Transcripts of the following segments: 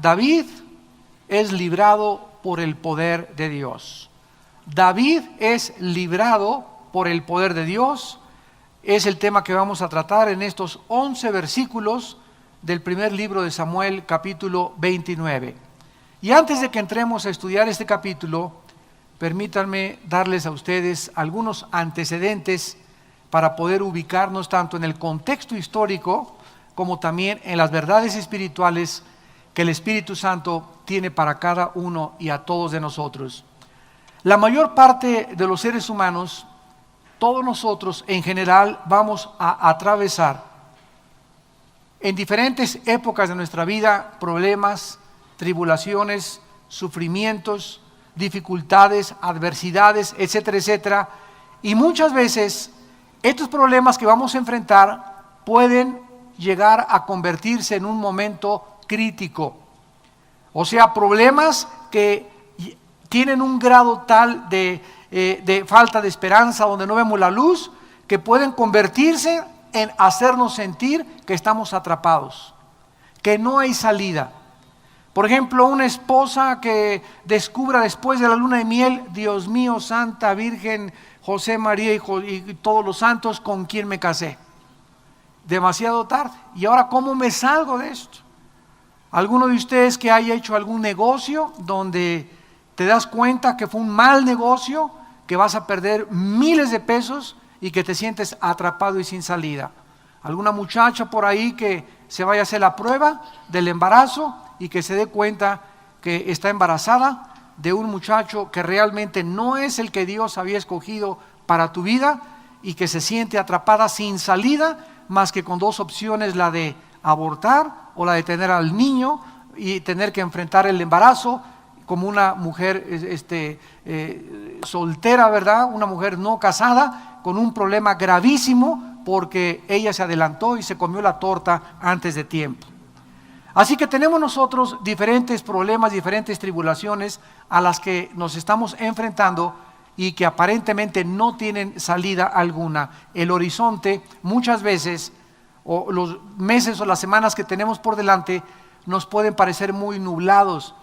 David es librado por el poder de Dios. David es librado por el poder de Dios. Es el tema que vamos a tratar en estos 11 versículos del primer libro de Samuel, capítulo 29. Y antes de que entremos a estudiar este capítulo, permítanme darles a ustedes algunos antecedentes para poder ubicarnos tanto en el contexto histórico como también en las verdades espirituales que el Espíritu Santo tiene para cada uno y a todos de nosotros. La mayor parte de los seres humanos, todos nosotros en general, vamos a atravesar en diferentes épocas de nuestra vida problemas, tribulaciones, sufrimientos, dificultades, adversidades, etcétera, etcétera. Y muchas veces estos problemas que vamos a enfrentar pueden llegar a convertirse en un momento crítico. O sea, problemas que tienen un grado tal de falta de esperanza, donde no vemos la luz, que pueden convertirse en hacernos sentir que estamos atrapados, que no hay salida. Por ejemplo, una esposa que descubra después de la luna de miel: Dios mío, Santa Virgen, José, María y todos los santos, ¿con quién me casé? Demasiado tarde. ¿Y ahora cómo me salgo de esto? ¿Alguno de ustedes que haya hecho algún negocio donde te das cuenta que fue un mal negocio, que vas a perder miles de pesos y que te sientes atrapado y sin salida? ¿Alguna muchacha por ahí que se vaya a hacer la prueba del embarazo y que se dé cuenta que está embarazada de un muchacho que realmente no es el que Dios había escogido para tu vida y que se siente atrapada sin salida, más que con dos opciones: la de abortar o la de tener al niño y tener que enfrentar el embarazo como una mujer soltera, ¿verdad? Una mujer no casada, con un problema gravísimo porque ella se adelantó y se comió la torta antes de tiempo. Así que tenemos nosotros diferentes problemas, diferentes tribulaciones a las que nos estamos enfrentando y que aparentemente no tienen salida alguna. El horizonte muchas veces, o los meses o las semanas que tenemos por delante, nos pueden parecer muy nublados,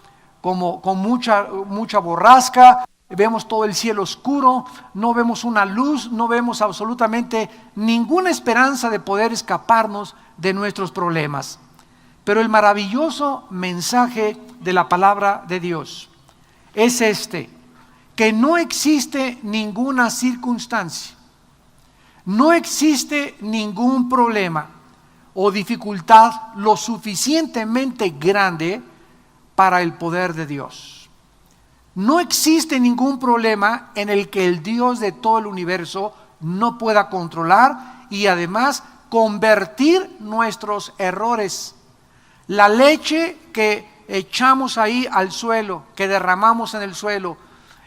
como con mucha borrasca. Vemos todo el cielo oscuro, no vemos una luz, no vemos absolutamente ninguna esperanza de poder escaparnos de nuestros problemas. Pero el maravilloso mensaje de la palabra de Dios es que no existe ninguna circunstancia, no existe ningún problema o dificultad lo suficientemente grande para el poder de Dios. No existe ningún problema en el que el Dios de todo el universo no pueda controlar y además convertir nuestros errores. La leche que echamos ahí al suelo, que derramamos en el suelo,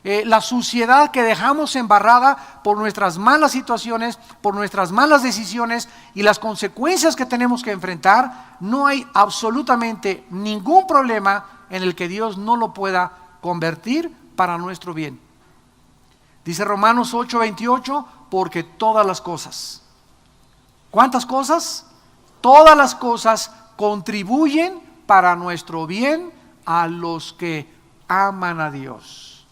la suciedad que dejamos embarrada por nuestras malas situaciones, por nuestras malas decisiones y las consecuencias que tenemos que enfrentar, no hay absolutamente ningún problema en el que Dios no lo pueda convertir para nuestro bien. Dice Romanos 8:28, porque todas las cosas, ¿cuántas cosas? Todas las cosas contribuyen para nuestro bien a los que aman a Dios.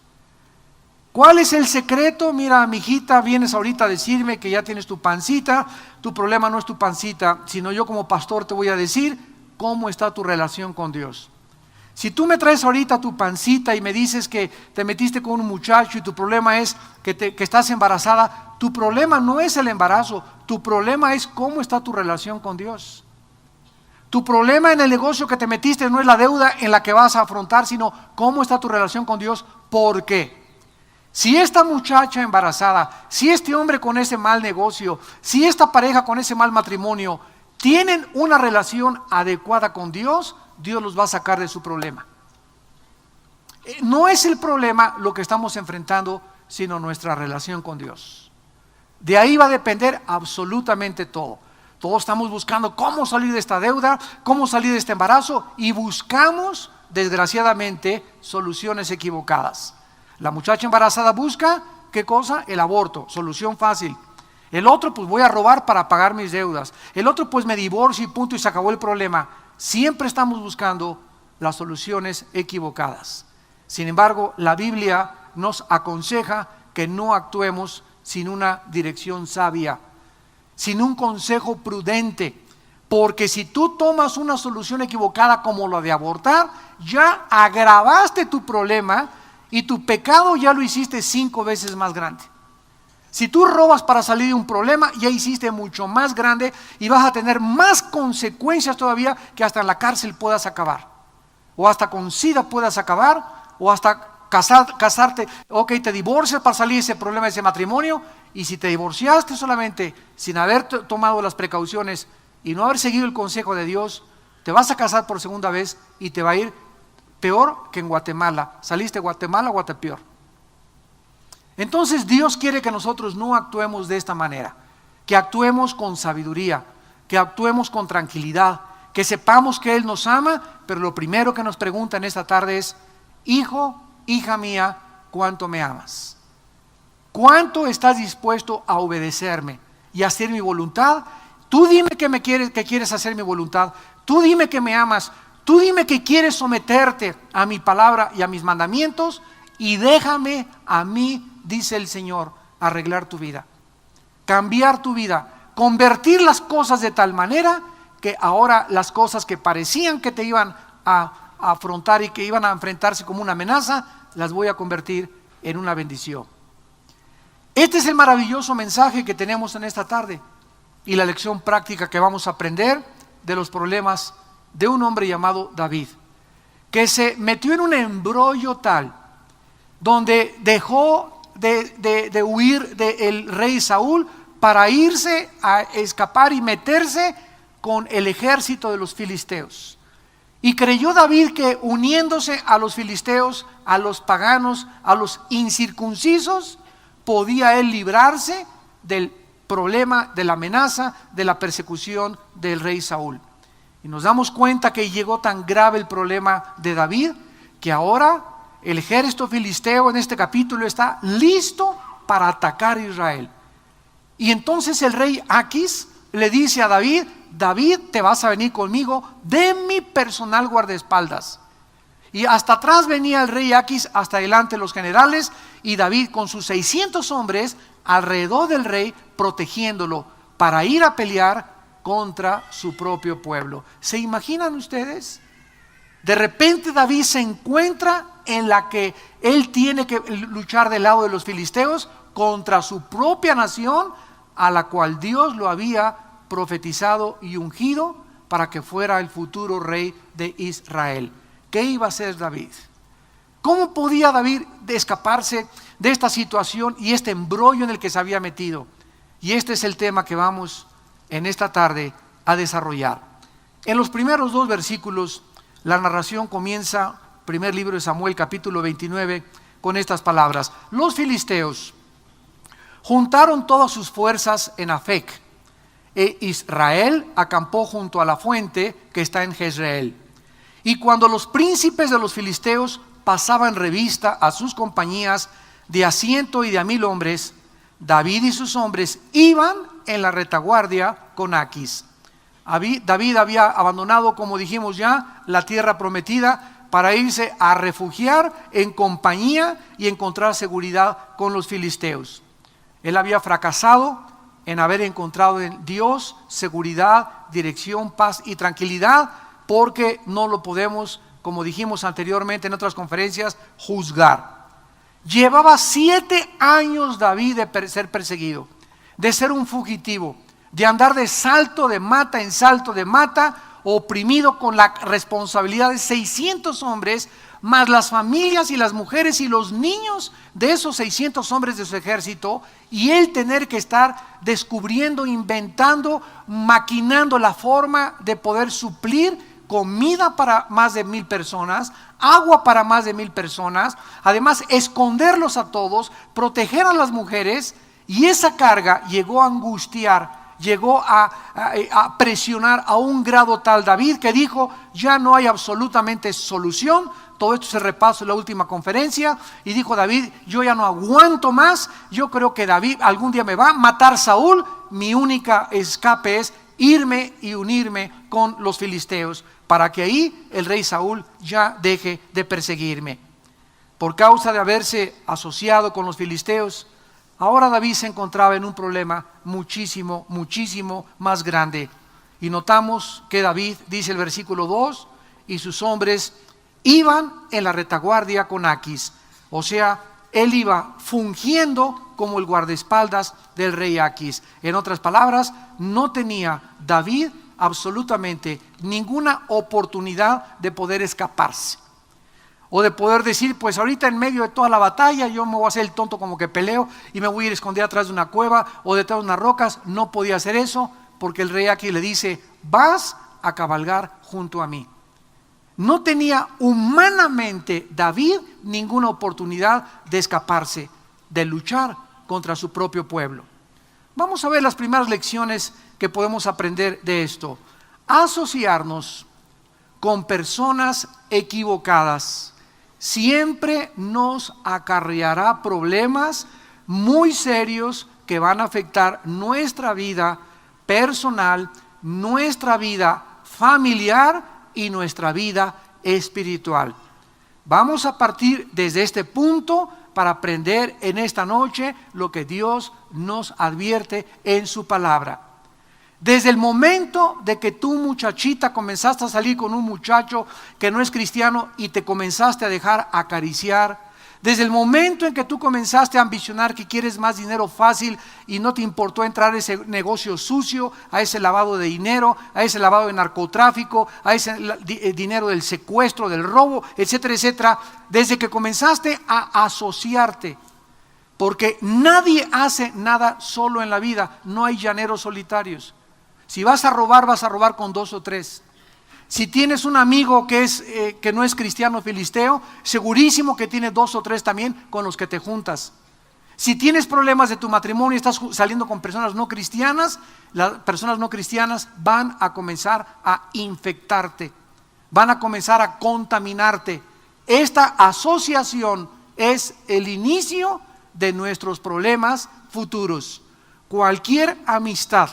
¿Cuál es el secreto? Mira, mijita, vienes ahorita a decirme que ya tienes tu pancita. Tu problema no es tu pancita, sino yo como pastor te voy a decir cómo está tu relación con Dios. Si tú me traes ahorita tu pancita y me dices que te metiste con un muchacho y tu problema es que estás embarazada, tu problema no es el embarazo, tu problema es cómo está tu relación con Dios. Tu problema en el negocio que te metiste no es la deuda en la que vas a afrontar, sino cómo está tu relación con Dios. ¿Por qué? Si esta muchacha embarazada, si este hombre con ese mal negocio, si esta pareja con ese mal matrimonio, tienen una relación adecuada con Dios, Dios los va a sacar de su problema. No es el problema lo que estamos enfrentando, sino nuestra relación con Dios. De ahí va a depender absolutamente todo. Todos estamos buscando cómo salir de esta deuda, cómo salir de este embarazo, y buscamos, desgraciadamente, soluciones equivocadas. La muchacha embarazada busca, ¿qué cosa? El aborto, solución fácil. El otro, pues voy a robar para pagar mis deudas. El otro, pues me divorcio y punto, y se acabó el problema. Siempre estamos buscando las soluciones equivocadas. Sin embargo, la Biblia nos aconseja que no actuemos sin una dirección sabia, sin un consejo prudente, porque si tú tomas una solución equivocada como la de abortar, ya agravaste tu problema y tu pecado ya lo hiciste 5 veces más grande. Si tú robas para salir de un problema, ya hiciste mucho más grande y vas a tener más consecuencias todavía, que hasta en la cárcel puedas acabar, o hasta con SIDA puedas acabar, o hasta casarte. Ok, te divorcias para salir de ese problema, de ese matrimonio, y si te divorciaste solamente sin haber tomado las precauciones y no haber seguido el consejo de Dios, te vas a casar por segunda vez y te va a ir peor que en Guatemala. Saliste de Guatemala, Guatepeor. Entonces Dios quiere que nosotros no actuemos de esta manera, que actuemos con sabiduría, que actuemos con tranquilidad, que sepamos que Él nos ama, pero lo primero que nos pregunta en esta tarde es: hijo, hija mía, ¿cuánto me amas? ¿Cuánto estás dispuesto a obedecerme y a hacer mi voluntad? Tú dime que quieres hacer mi voluntad, tú dime que me amas, tú dime que quieres someterte a mi palabra y a mis mandamientos, y déjame a mí, dice el Señor, arreglar tu vida, cambiar tu vida, convertir las cosas de tal manera que ahora las cosas que parecían que te iban a afrontar y que iban a enfrentarse como una amenaza, las voy a convertir en una bendición. Este es el maravilloso mensaje que tenemos en esta tarde y la lección práctica que vamos a aprender de los problemas de un hombre llamado David, que se metió en un embrollo tal donde dejó de huir del rey Saúl para irse a escapar y meterse con el ejército de los filisteos. Y creyó David que uniéndose a los filisteos, a los paganos, a los incircuncisos, podía él librarse del problema, de la amenaza, de la persecución del rey Saúl. Y nos damos cuenta que llegó tan grave el problema de David, que ahora el ejército filisteo en este capítulo está listo para atacar a Israel. Y entonces el rey Aquis le dice a David: David, te vas a venir conmigo de mi personal guardaespaldas. Y hasta atrás venía el rey Aquis, hasta adelante los generales, y David con sus 600 hombres alrededor del rey, protegiéndolo para ir a pelear contra su propio pueblo. ¿Se imaginan ustedes? De repente David se encuentra en la que él tiene que luchar del lado de los filisteos contra su propia nación, a la cual Dios lo había profetizado y ungido para que fuera el futuro rey de Israel. ¿Qué iba a hacer David? ¿Cómo podía David escaparse de esta situación y este embrollo en el que se había metido? Y este es el tema que vamos en esta tarde a desarrollar. En los primeros 2 versículos, la narración comienza, primer libro de Samuel, capítulo 29, con estas palabras: los filisteos juntaron todas sus fuerzas en Afec, e Israel acampó junto a la fuente que está en Jezreel. Y cuando los príncipes de los filisteos pasaban revista a sus compañías de a 100 y de a 1000 hombres, David y sus hombres iban en la retaguardia con Aquis. David había abandonado, como dijimos ya, la tierra prometida para irse a refugiar en compañía y encontrar seguridad con los filisteos. Él había fracasado en haber encontrado en Dios seguridad, dirección, paz y tranquilidad, porque no lo podemos, como dijimos anteriormente en otras conferencias, juzgar. Llevaba 7 años David de ser perseguido, de ser un fugitivo, de andar de salto de mata en salto de mata, oprimido con la responsabilidad de 600 hombres, más las familias y las mujeres y los niños de esos 600 hombres de su ejército, y él tener que estar descubriendo, inventando, maquinando la forma de poder suplir comida para más de 1000 personas, agua para más de 1000 personas, además esconderlos a todos, proteger a las mujeres. Y esa carga llegó a angustiar, llegó a presionar a un grado tal David, que dijo: ya no hay absolutamente solución. Todo esto se repasó en la última conferencia, y dijo David: yo ya no aguanto más, yo creo que David algún día me va a matar Saúl, mi única escape es irme y unirme con los filisteos, para que ahí el rey Saúl ya deje de perseguirme. Por causa de haberse asociado con los filisteos, ahora David se encontraba en un problema muchísimo más grande. Y notamos que David, dice el versículo 2, y sus hombres iban en la retaguardia con Aquis. O sea, él iba fungiendo como el guardaespaldas del rey Aquis. En otras palabras, no tenía David absolutamente ninguna oportunidad de poder escaparse. O de poder decir, pues ahorita en medio de toda la batalla yo me voy a hacer el tonto como que peleo y me voy a ir a esconder atrás de una cueva o detrás de unas rocas. No podía hacer eso porque el rey Aquis le dice, vas a cabalgar junto a mí. No tenía humanamente David ninguna oportunidad de escaparse, de luchar contra su propio pueblo. Vamos a ver las primeras lecciones que podemos aprender de esto. Asociarnos con personas equivocadas siempre nos acarreará problemas muy serios que van a afectar nuestra vida personal, nuestra vida familiar y nuestra vida espiritual. Vamos a partir desde este punto para aprender en esta noche lo que Dios nos advierte en su palabra. Desde el momento de que tú, muchachita, comenzaste a salir con un muchacho que no es cristiano y te comenzaste a dejar acariciar, desde el momento en que tú comenzaste a ambicionar que quieres más dinero fácil y no te importó entrar a ese negocio sucio, a ese lavado de dinero, a ese lavado de narcotráfico, a ese dinero del secuestro, del robo, etcétera, etcétera, desde que comenzaste a asociarte, porque nadie hace nada solo en la vida, no hay llaneros solitarios. Si vas a robar con 2 o 3. Si tienes un amigo que no es cristiano filisteo, segurísimo que tiene 2 o 3 también con los que te juntas. Si tienes problemas de tu matrimonio y estás saliendo con personas no cristianas, las personas no cristianas van a comenzar a infectarte, van a comenzar a contaminarte. Esta asociación es el inicio de nuestros problemas futuros. Cualquier amistad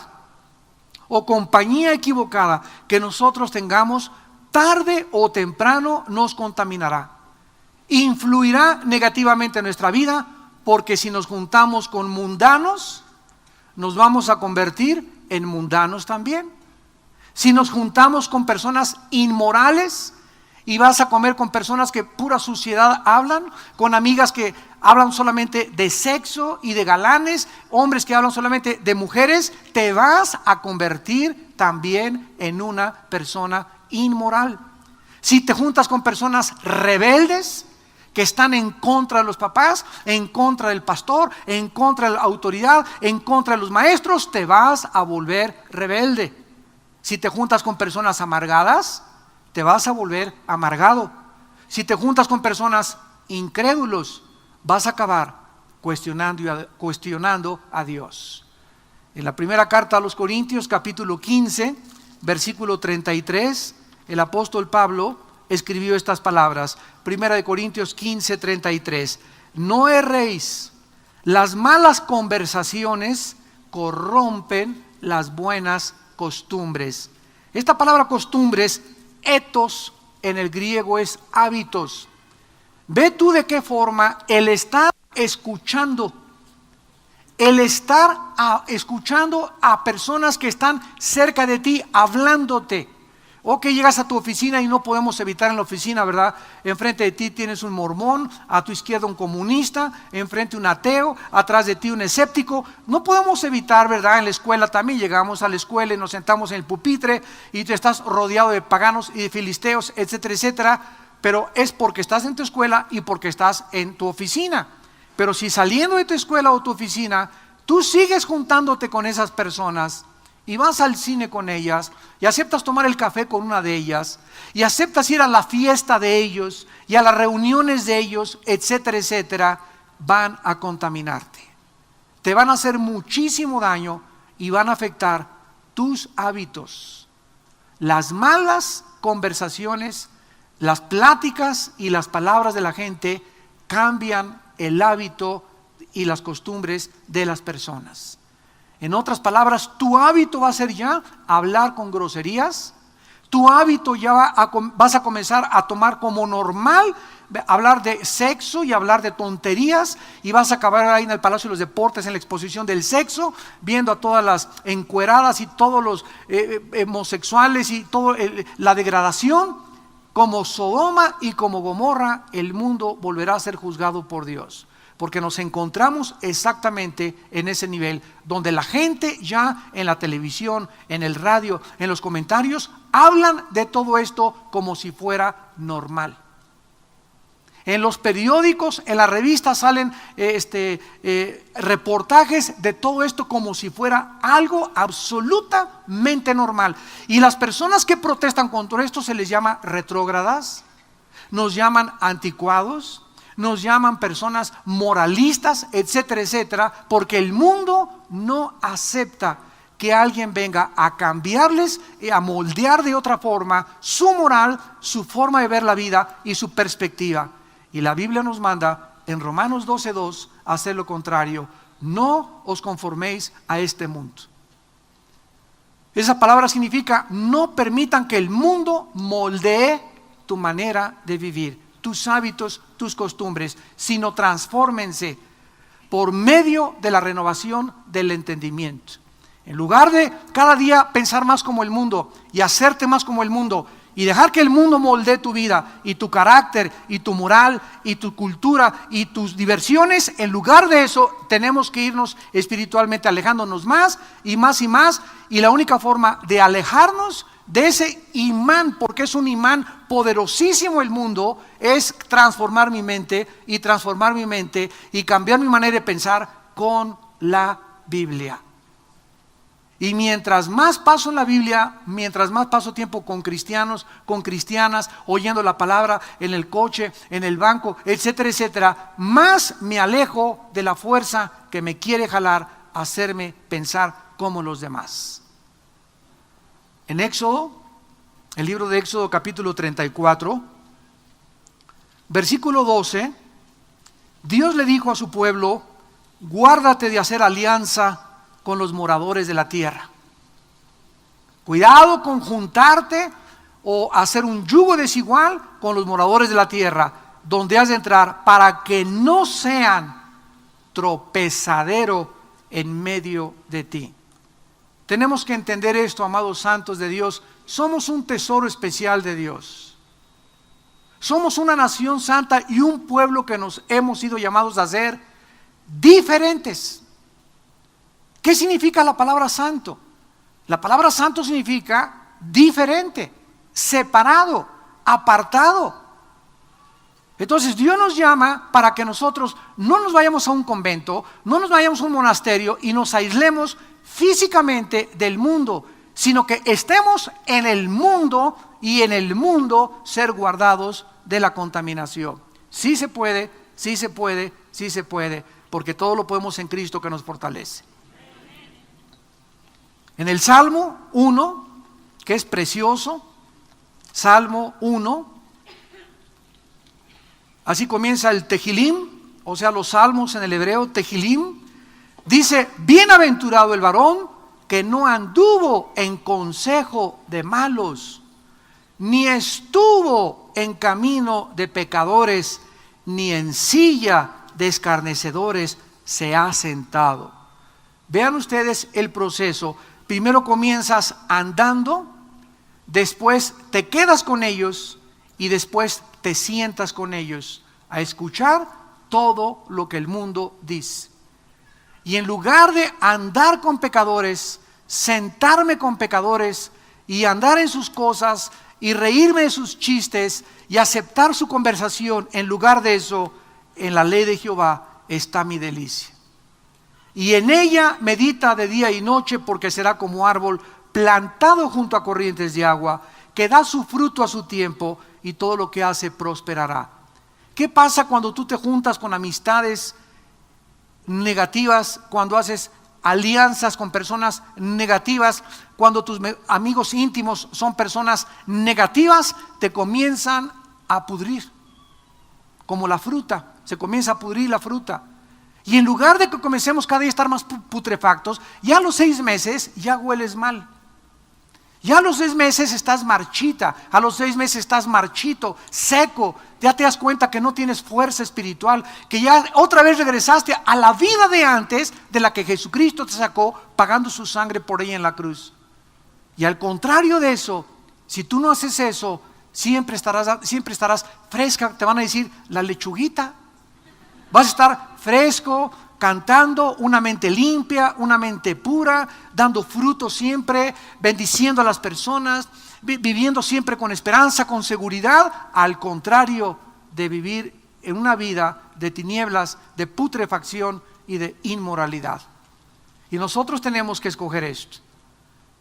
o compañía equivocada que nosotros tengamos, tarde o temprano nos contaminará. Influirá negativamente en nuestra vida, porque si nos juntamos con mundanos, nos vamos a convertir en mundanos también. Si nos juntamos con personas inmorales y vas a comer con personas que pura suciedad hablan, con amigas que hablan solamente de sexo y de galanes, hombres que hablan solamente de mujeres, te vas a convertir también en una persona inmoral. Si te juntas con personas rebeldes, que están en contra de los papás, en contra del pastor, en contra de la autoridad, en contra de los maestros, te vas a volver rebelde. Si te juntas con personas amargadas, te vas a volver amargado. Si te juntas con personas incrédulos, vas a acabar cuestionando a Dios. En la primera carta a los Corintios, capítulo 15, versículo 33, el apóstol Pablo escribió estas palabras. Primera de Corintios 15, 33. No erréis, las malas conversaciones corrompen las buenas costumbres. Esta palabra costumbres, etos, en el griego es hábitos. Ve tú de qué forma el estar escuchando, escuchando a personas que están cerca de ti, hablándote. O que llegas a tu oficina y no podemos evitar en la oficina, ¿verdad? Enfrente de ti tienes un mormón, a tu izquierda un comunista, enfrente un ateo, atrás de ti un escéptico. No podemos evitar, ¿verdad? En la escuela también llegamos a la escuela y nos sentamos en el pupitre y tú estás rodeado de paganos y de filisteos, etcétera, etcétera. Pero es porque estás en tu escuela y porque estás en tu oficina. Pero si saliendo de tu escuela o tu oficina, tú sigues juntándote con esas personas y vas al cine con ellas y aceptas tomar el café con una de ellas y aceptas ir a la fiesta de ellos y a las reuniones de ellos, etcétera, etcétera, van a contaminarte. Te van a hacer muchísimo daño y van a afectar tus hábitos. Las malas conversaciones, las pláticas y las palabras de la gente cambian el hábito y las costumbres de las personas. En otras palabras, tu hábito va a ser ya hablar con groserías. Tu hábito ya vas a comenzar a tomar como normal hablar de sexo y hablar de tonterías, y vas a acabar ahí en el Palacio de los Deportes en la exposición del sexo, viendo a todas las encueradas y todos los homosexuales y toda la degradación. Como Sodoma y como Gomorra, el mundo volverá a ser juzgado por Dios, porque nos encontramos exactamente en ese nivel donde la gente ya en la televisión, en el radio, en los comentarios hablan de todo esto como si fuera normal. En los periódicos, en las revistas salen reportajes de todo esto como si fuera algo absolutamente normal. Y las personas que protestan contra esto se les llama retrógradas, nos llaman anticuados, nos llaman personas moralistas, etcétera, etcétera, porque el mundo no acepta que alguien venga a cambiarles y a moldear de otra forma su moral, su forma de ver la vida y su perspectiva. Y la Biblia nos manda en Romanos 12:2 a hacer lo contrario. No os conforméis a este mundo. Esa palabra significa: no permitan que el mundo moldee tu manera de vivir, tus hábitos, tus costumbres, sino transfórmense por medio de la renovación del entendimiento. En lugar de cada día pensar más como el mundo y hacerte más como el mundo, y dejar que el mundo moldee tu vida y tu carácter y tu moral y tu cultura y tus diversiones, en lugar de eso tenemos que irnos espiritualmente alejándonos más y más y más. Y la única forma de alejarnos de ese imán, porque es un imán poderosísimo el mundo, es transformar mi mente y cambiar mi manera de pensar con la Biblia. Y mientras más paso en la Biblia, mientras más paso tiempo con cristianos, con cristianas, oyendo la palabra en el coche, en el banco, etcétera, etcétera, más me alejo de la fuerza que me quiere jalar a hacerme pensar como los demás. En Éxodo, el libro de Éxodo capítulo 34, versículo 12, Dios le dijo a su pueblo: guárdate de hacer alianza con los moradores de la tierra. Cuidado con juntarte o hacer un yugo desigual con los moradores de la tierra, donde has de entrar, para que no sean tropezadero en medio de ti. Tenemos que entender esto, amados santos de Dios. Somos un tesoro especial de Dios. Somos una nación santa y un pueblo que nos hemos sido llamados a ser diferentes. ¿Qué significa la palabra santo? La palabra santo significa diferente, separado, apartado. Entonces Dios nos llama para que nosotros no nos vayamos a un convento, no nos vayamos a un monasterio y nos aislemos físicamente del mundo, sino que estemos en el mundo y en el mundo ser guardados de la contaminación. Sí se puede, sí se puede, sí se puede, porque todo lo podemos en Cristo que nos fortalece. En el Salmo 1, que es precioso, Salmo 1, así comienza el Tehilim, o sea, los salmos en el hebreo, Tehilim, dice: bienaventurado el varón que no anduvo en consejo de malos, ni estuvo en camino de pecadores, ni en silla de escarnecedores se ha sentado. Vean ustedes el proceso. Primero comienzas andando, después te quedas con ellos y después te sientas con ellos a escuchar todo lo que el mundo dice. Y en lugar de andar con pecadores, sentarme con pecadores y andar en sus cosas y reírme de sus chistes y aceptar su conversación, en lugar de eso, en la ley de Jehová está mi delicia. Y en ella medita de día y noche, porque será como árbol plantado junto a corrientes de agua, que da su fruto a su tiempo, y todo lo que hace prosperará. ¿Qué pasa cuando tú te juntas con amistades negativas, cuando haces alianzas con personas negativas, cuando tus amigos íntimos son personas negativas? Te comienzan a pudrir, como la fruta, se comienza a pudrir la fruta. Y en lugar de que comencemos cada día a estar más putrefactos, ya a los 6 meses ya hueles mal. Ya a los 6 meses estás marchita, a los 6 meses estás marchito, seco, ya te das cuenta que no tienes fuerza espiritual, que ya otra vez regresaste a la vida de antes de la que Jesucristo te sacó pagando su sangre por ella en la cruz. Y al contrario de eso, si tú no haces eso, siempre estarás fresca, te van a decir la lechuguita. Vas a estar fresco, cantando, una mente limpia, una mente pura, dando fruto siempre, bendiciendo a las personas, viviendo siempre con esperanza, con seguridad, al contrario de vivir en una vida de tinieblas, de putrefacción y de inmoralidad. Y nosotros tenemos que escoger esto.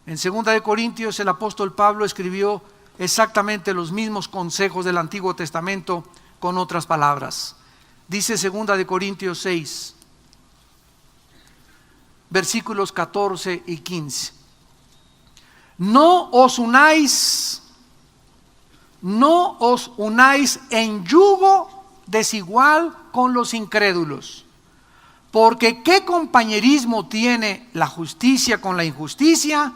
En 2 Corintios el apóstol Pablo escribió exactamente los mismos consejos del Antiguo Testamento con otras palabras. Dice 2 Corintios 6, versículos 14 y 15. No os unáis en yugo desigual con los incrédulos, porque ¿qué compañerismo tiene la justicia con la injusticia?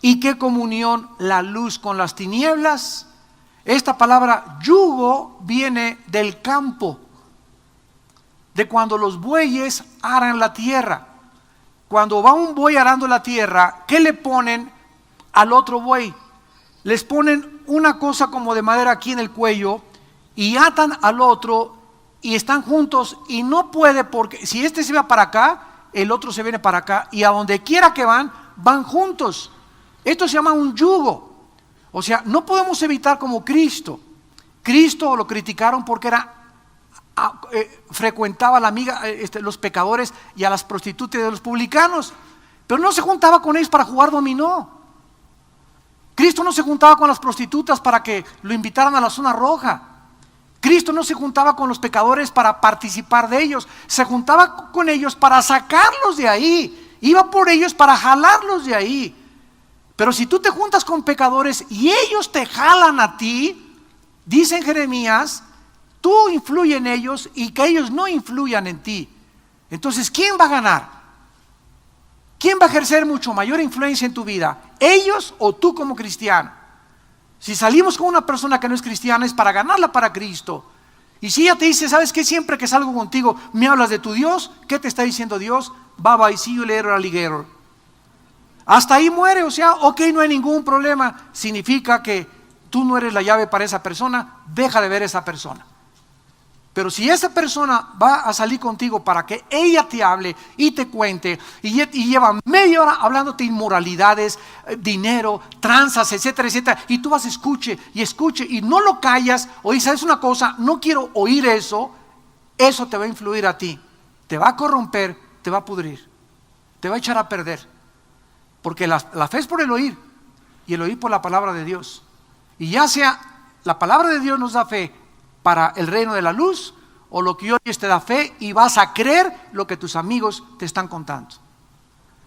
¿Y qué comunión la luz con las tinieblas? Esta palabra yugo viene del campo, de cuando los bueyes aran la tierra. Cuando va un buey arando la tierra, ¿qué le ponen al otro buey? Les ponen una cosa como de madera aquí en el cuello y atan al otro y están juntos y no puede, porque si este se va para acá, el otro se viene para acá y a donde quiera que van juntos. Esto se llama un yugo. O sea, no podemos evitar como Cristo. Cristo lo criticaron porque frecuentaba a la amiga, los pecadores y a las prostitutas de los publicanos, pero no se juntaba con ellos para jugar dominó. Cristo no se juntaba con las prostitutas para que lo invitaran a la zona roja. Cristo no se juntaba con los pecadores para participar de ellos, se juntaba con ellos para sacarlos de ahí, iba por ellos para jalarlos de ahí. Pero si tú te juntas con pecadores y ellos te jalan a ti, dice en Jeremías, tú influye en ellos y que ellos no influyan en ti. Entonces, ¿quién va a ganar? ¿Quién va a ejercer mucho mayor influencia en tu vida? ¿Ellos o tú como cristiano? Si salimos con una persona que no es cristiana es para ganarla para Cristo. Y si ella te dice, ¿sabes qué? Siempre que salgo contigo me hablas de tu Dios, ¿qué te está diciendo Dios? Bye bye, see you later, alligator. Hasta ahí muere, o sea, ok, no hay ningún problema. Significa que tú no eres la llave para esa persona, deja de ver a esa persona. Pero si esa persona va a salir contigo para que ella te hable y te cuente y lleva media hora hablándote inmoralidades, dinero, tranzas, etcétera, etcétera, y tú vas escuche y no lo callas, o dices, ¿sabes una cosa? No quiero oír eso, eso te va a influir a ti, te va a corromper, te va a pudrir, te va a echar a perder. Porque la fe es por el oír y el oír por la palabra de Dios. Y ya sea la palabra de Dios nos da fe para el reino de la luz, o lo que oyes te da fe y vas a creer lo que tus amigos te están contando.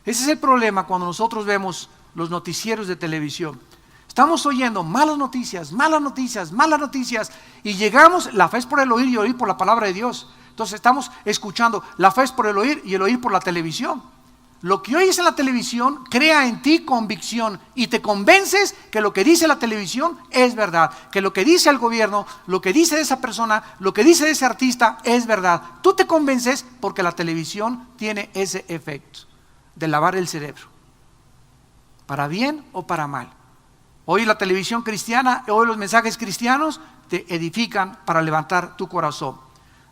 Ese es el problema cuando nosotros vemos los noticieros de televisión. Estamos oyendo malas noticias, malas noticias, malas noticias, y llegamos, la fe es por el oír y el oír por la palabra de Dios. Entonces estamos escuchando, la fe es por el oír y el oír por la televisión. Lo que oyes en la televisión crea en ti convicción y te convences que lo que dice la televisión es verdad, que lo que dice el gobierno, lo que dice esa persona, lo que dice ese artista es verdad. Tú te convences porque la televisión tiene ese efecto de lavar el cerebro, para bien o para mal. Hoy la televisión cristiana, hoy los mensajes cristianos te edifican para levantar tu corazón.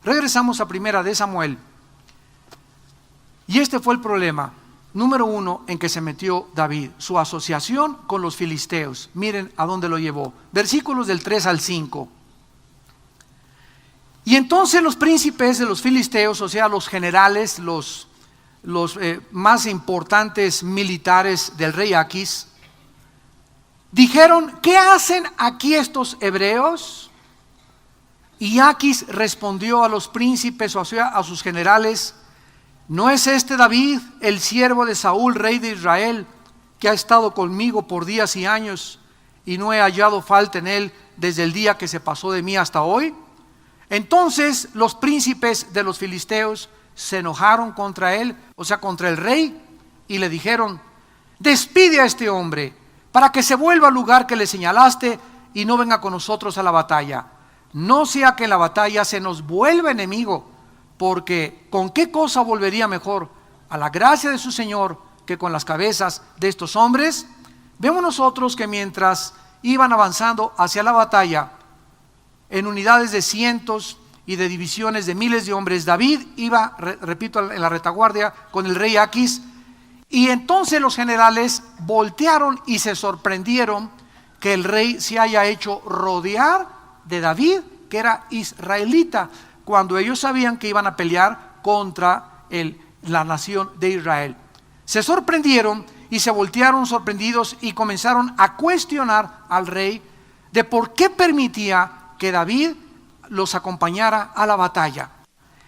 Regresamos a 1 Samuel. Y este fue el problema número 1 en que se metió David, su asociación con los filisteos. Miren a dónde lo llevó. Versículos del 3 al 5. Y entonces los príncipes de los filisteos, o sea, los generales, los más importantes militares del rey Aquis, dijeron, ¿qué hacen aquí estos hebreos? Y Aquis respondió a los príncipes, o sea, a sus generales, ¿no es este David, el siervo de Saúl, rey de Israel, que ha estado conmigo por días y años, y no he hallado falta en él desde el día que se pasó de mí hasta hoy? Entonces los príncipes de los filisteos se enojaron contra él, o sea, contra el rey, y le dijeron: despide a este hombre para que se vuelva al lugar que le señalaste y no venga con nosotros a la batalla. No sea que en la batalla se nos vuelva enemigo, porque ¿con qué cosa volvería mejor a la gracia de su Señor que con las cabezas de estos hombres? Vemos nosotros que mientras iban avanzando hacia la batalla, en unidades de cientos y de divisiones de miles de hombres, David iba, repito, en la retaguardia con el rey Aquis, y entonces los generales voltearon y se sorprendieron que el rey se haya hecho rodear de David, que era israelita, cuando ellos sabían que iban a pelear contra la nación de Israel. Se sorprendieron y se voltearon sorprendidos y comenzaron a cuestionar al rey de por qué permitía que David los acompañara a la batalla.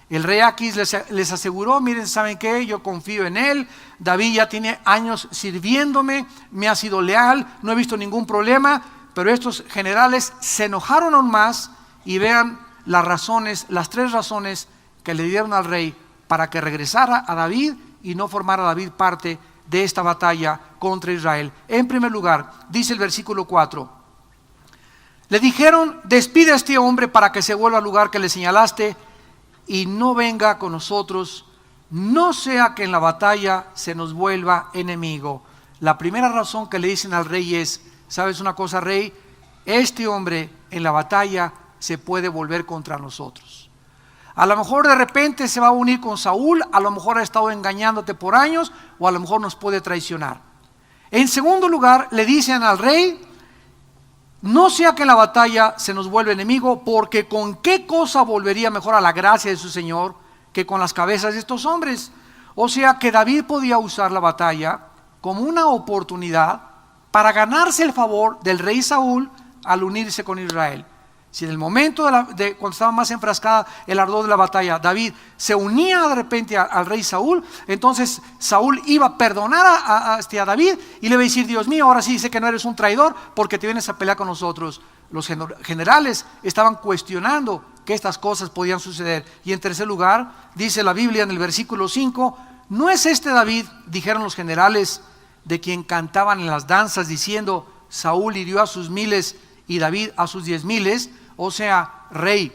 El rey Aquis les aseguró: miren, ¿saben qué? Yo confío en él, David ya tiene años sirviéndome, me ha sido leal, no he visto ningún problema. Pero estos generales se enojaron aún más, y vean las razones, las 3 razones que le dieron al rey para que regresara a David y no formara David parte de esta batalla contra Israel. En primer lugar, dice el versículo 4, le dijeron: despide a este hombre para que se vuelva al lugar que le señalaste y no venga con nosotros, no sea que en la batalla se nos vuelva enemigo. La primera razón que le dicen al rey es: ¿sabes una cosa, rey? Este hombre en la batalla se puede volver contra nosotros. A lo mejor de repente se va a unir con Saúl, a lo mejor ha estado engañándote por años, o a lo mejor nos puede traicionar. En segundo lugar, le dicen al rey: no sea que en la batalla se nos vuelva enemigo, porque ¿con qué cosa volvería mejor a la gracia de su Señor que con las cabezas de estos hombres? O sea que David podía usar la batalla como una oportunidad para ganarse el favor del rey Saúl al unirse con Israel. Si en el momento cuando estaba más enfrascada el ardor de la batalla, David se unía de repente al rey Saúl, entonces Saúl iba a perdonar a David y le iba a decir: Dios mío, ahora sí sé que no eres un traidor porque te vienes a pelear con nosotros. Los generales estaban cuestionando que estas cosas podían suceder. Y en tercer lugar, dice la Biblia en el versículo 5, ¿no es este David, dijeron los generales, de quien cantaban en las danzas diciendo: Saúl hirió a sus 1000 y David a sus 10,000? O sea, rey,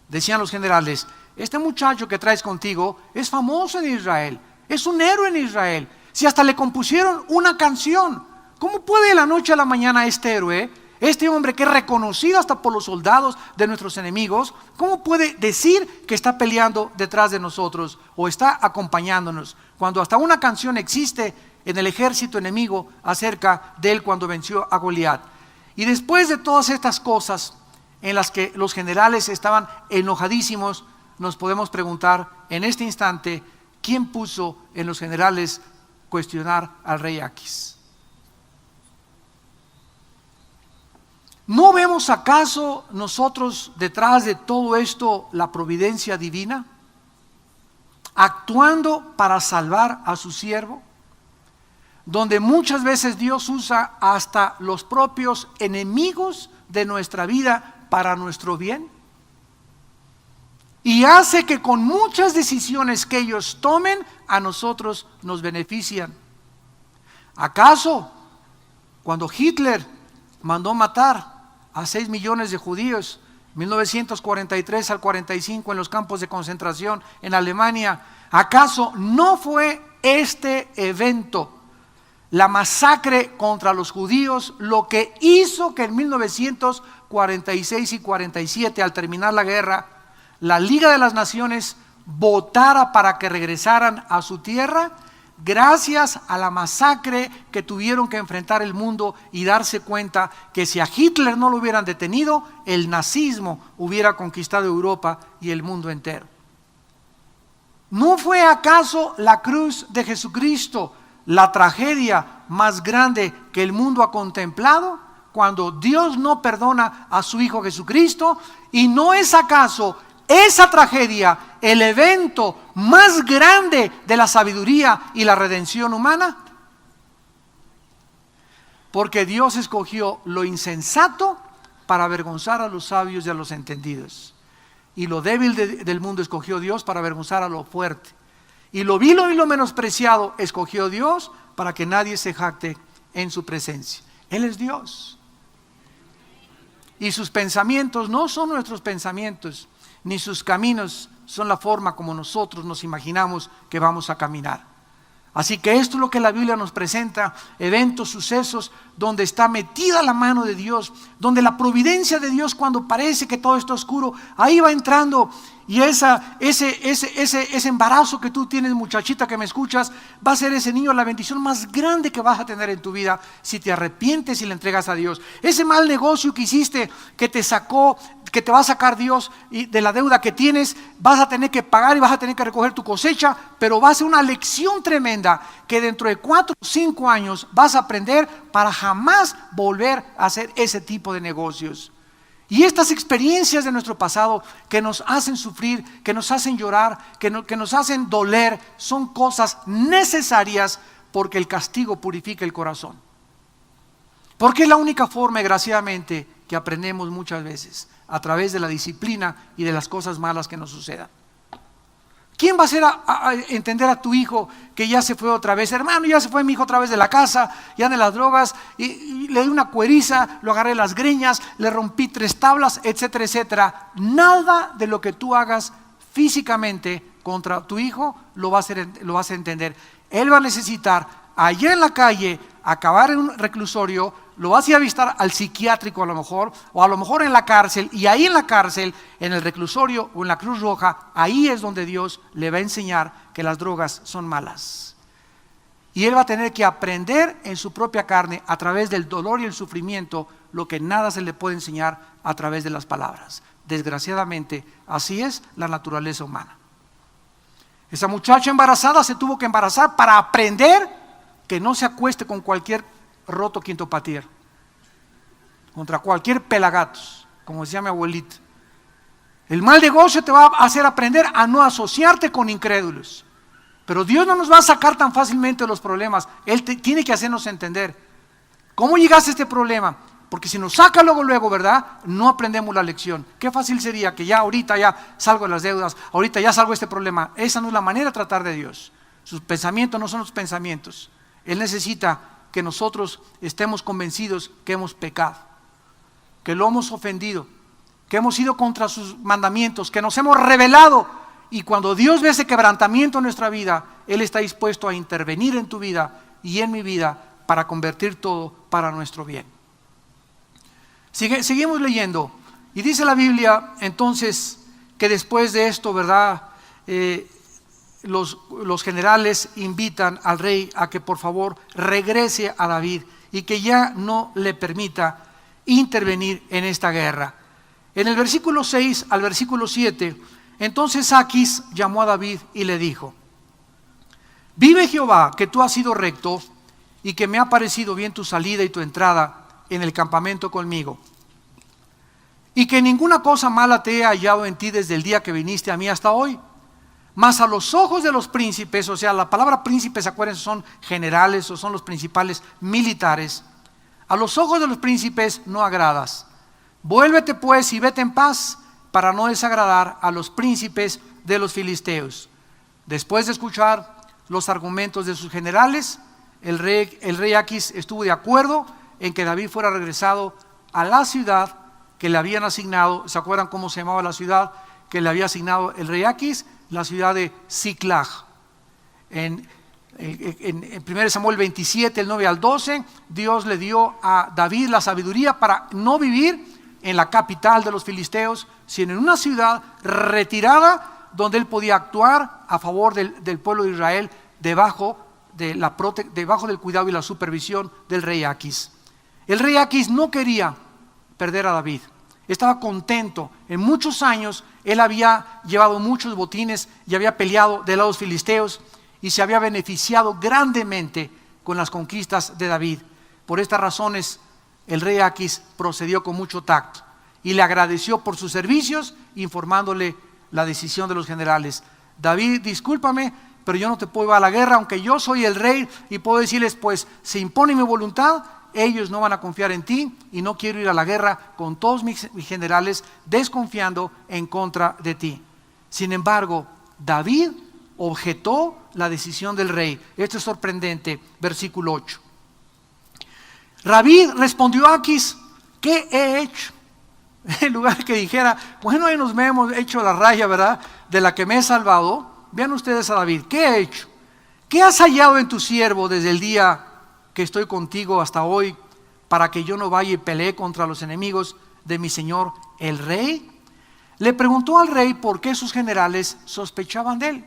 decían los generales, este muchacho que traes contigo es famoso en Israel, es un héroe en Israel. Si hasta le compusieron una canción, ¿cómo puede de la noche a la mañana este héroe, este hombre que es reconocido hasta por los soldados de nuestros enemigos, cómo puede decir que está peleando detrás de nosotros o está acompañándonos, cuando hasta una canción existe en el ejército enemigo acerca de él cuando venció a Goliat? Y después de todas estas cosas en las que los generales estaban enojadísimos, nos podemos preguntar en este instante: ¿quién puso en los generales cuestionar al rey Aquis? ¿No vemos acaso nosotros detrás de todo esto la providencia divina, actuando para salvar a su siervo? Donde muchas veces Dios usa hasta los propios enemigos de nuestra vida para nuestro bien, y hace que con muchas decisiones que ellos tomen a nosotros nos benefician. ¿Acaso cuando Hitler mandó matar a 6 millones de judíos, 1943 al 45, en los campos de concentración en Alemania, acaso no fue este evento, la masacre contra los judíos, lo que hizo que en 1946 y 47, al terminar la guerra, la Liga de las Naciones votara para que regresaran a su tierra? Gracias a la masacre que tuvieron que enfrentar el mundo y darse cuenta que si a Hitler no lo hubieran detenido, el nazismo hubiera conquistado Europa y el mundo entero. ¿No fue acaso la cruz de Jesucristo la tragedia más grande que el mundo ha contemplado, cuando Dios no perdona a su Hijo Jesucristo? ¿Y no es acaso esa tragedia el evento más grande de la sabiduría y la redención humana? Porque Dios escogió lo insensato para avergonzar a los sabios y a los entendidos. y lo débil del mundo escogió Dios para avergonzar a lo fuerte. Y lo vil y lo menospreciado escogió Dios para que nadie se jacte en su presencia. Él es Dios. Y sus pensamientos no son nuestros pensamientos, ni sus caminos son la forma como nosotros nos imaginamos que vamos a caminar. Así que esto es lo que la Biblia nos presenta, eventos, sucesos, donde está metida la mano de Dios, donde la providencia de Dios, cuando parece que todo está oscuro, ahí va entrando. Y ese embarazo que tú tienes, muchachita que me escuchas, va a ser ese niño la bendición más grande que vas a tener en tu vida si te arrepientes y le entregas a Dios. Ese mal negocio que hiciste, que te sacó, que te va a sacar Dios y de la deuda que tienes, vas a tener que pagar y vas a tener que recoger tu cosecha, pero va a ser una lección tremenda que dentro de 4 o 5 años vas a aprender para jamás volver a hacer ese tipo de negocios. Y estas experiencias de nuestro pasado que nos hacen sufrir, que nos hacen llorar, que nos hacen doler, son cosas necesarias porque el castigo purifica el corazón. Porque es la única forma, desgraciadamente, que aprendemos muchas veces, a través de la disciplina y de las cosas malas que nos sucedan. ¿Quién va a hacer a entender a tu hijo que ya se fue otra vez? Hermano, ya se fue mi hijo otra vez de la casa, ya de las drogas, y le di una cueriza, lo agarré las greñas, le rompí 3 tablas, etcétera, etcétera. Nada de lo que tú hagas físicamente contra tu hijo lo vas a entender. Él va a necesitar allá en la calle acabar en un reclusorio, lo vas a ir a visitar al psiquiátrico a lo mejor, o a lo mejor en la cárcel, y ahí en la cárcel, en el reclusorio o en la Cruz Roja, ahí es donde Dios le va a enseñar que las drogas son malas. Y él va a tener que aprender en su propia carne, a través del dolor y el sufrimiento, lo que nada se le puede enseñar a través de las palabras. Desgraciadamente, así es la naturaleza humana. Esa muchacha embarazada se tuvo que embarazar para aprender que no se acueste con cualquier roto quinto patier, contra cualquier pelagatos, como decía mi abuelita. El mal negocio te va a hacer aprender a no asociarte con incrédulos. Pero Dios no nos va a sacar tan fácilmente de los problemas. Él tiene que hacernos entender cómo llegaste a este problema. Porque si nos saca luego, ¿verdad? No aprendemos la lección. Qué fácil sería que ya ahorita ya salgo de las deudas, ahorita ya salgo de este problema. Esa no es la manera de tratar de Dios. Sus pensamientos no son los pensamientos. Él necesita que nosotros estemos convencidos que hemos pecado, que lo hemos ofendido, que hemos ido contra sus mandamientos, que nos hemos rebelado. Y cuando Dios ve ese quebrantamiento en nuestra vida, Él está dispuesto a intervenir en tu vida y en mi vida para convertir todo para nuestro bien. Seguimos leyendo. Y dice la Biblia entonces que después de esto, ¿verdad? Los generales invitan al rey a que por favor regrese a David y que ya no le permita intervenir en esta guerra. En el versículo 6 al versículo 7, entonces Aquis llamó a David y le dijo: vive Jehová, que tú has sido recto y que me ha parecido bien tu salida y tu entrada en el campamento conmigo, y que ninguna cosa mala te he hallado en ti desde el día que viniste a mí hasta hoy. Mas a los ojos de los príncipes, o sea, la palabra príncipes, acuérdense, son generales o son los principales militares. A los ojos de los príncipes no agradas. Vuélvete pues y vete en paz, para no desagradar a los príncipes de los filisteos. Después de escuchar los argumentos de sus generales, el rey Aquis estuvo de acuerdo en que David fuera regresado a la ciudad que le habían asignado. ¿Se acuerdan cómo se llamaba la ciudad que le había asignado el rey Aquis? La ciudad de Siclag. En 1 Samuel 27, el 9 al 12, Dios le dio a David la sabiduría para no vivir en la capital de los filisteos, sino en una ciudad retirada donde él podía actuar a favor del pueblo de Israel debajo del cuidado y la supervisión del rey Aquis. El rey Aquis no quería perder a David. Estaba contento. En muchos años él había llevado muchos botines y había peleado de los filisteos y se había beneficiado grandemente con las conquistas de David. Por estas razones el rey Aquis procedió con mucho tacto y le agradeció por sus servicios, informándole la decisión de los generales. David, discúlpame, pero yo no te puedo ir a la guerra, aunque yo soy el rey y puedo decirles, pues se impone mi voluntad. ellos no van a confiar en ti y no quiero ir a la guerra con todos mis generales desconfiando en contra de ti. Sin embargo, David objetó la decisión del rey. Esto es sorprendente, versículo 8. David respondió a Aquis: ¿qué he hecho? En lugar que dijera, bueno, ahí nos hemos hecho la raya, ¿verdad?, de la que me he salvado. Vean ustedes a David: ¿qué he hecho? ¿Qué has hallado en tu siervo desde el día que estoy contigo hasta hoy, para que yo no vaya y pelee contra los enemigos de mi señor el rey? Le preguntó al rey por qué sus generales sospechaban de él.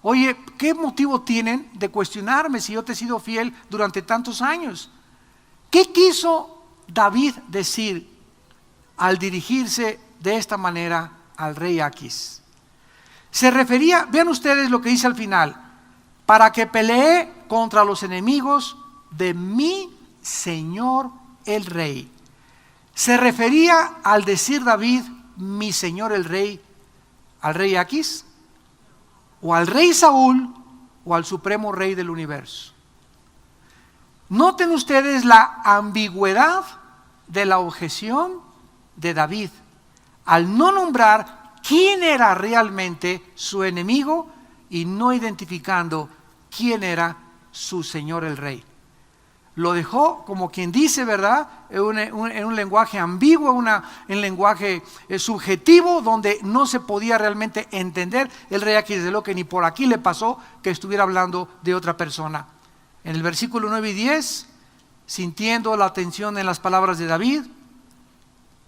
Oye, ¿qué motivo tienen de cuestionarme si yo te he sido fiel durante tantos años? ¿Qué quiso David decir al dirigirse de esta manera al rey Aquis? Se refería, vean ustedes lo que dice al final: para que pelee contra los enemigos de mi señor el rey. ¿Se refería al decir David mi señor el rey al rey Aquis, o al rey Saúl, o al supremo rey del universo? Noten ustedes la ambigüedad de la objeción de David al no nombrar quién era realmente su enemigo y no identificando quién era su señor el rey. Lo dejó como quien dice, ¿verdad?, en un lenguaje ambiguo, en lenguaje subjetivo, donde no se podía realmente entender el rey Aquis. Desde lo que ni por aquí le pasó que estuviera hablando de otra persona. En el versículo 9 y 10, sintiendo la tensión en las palabras de David,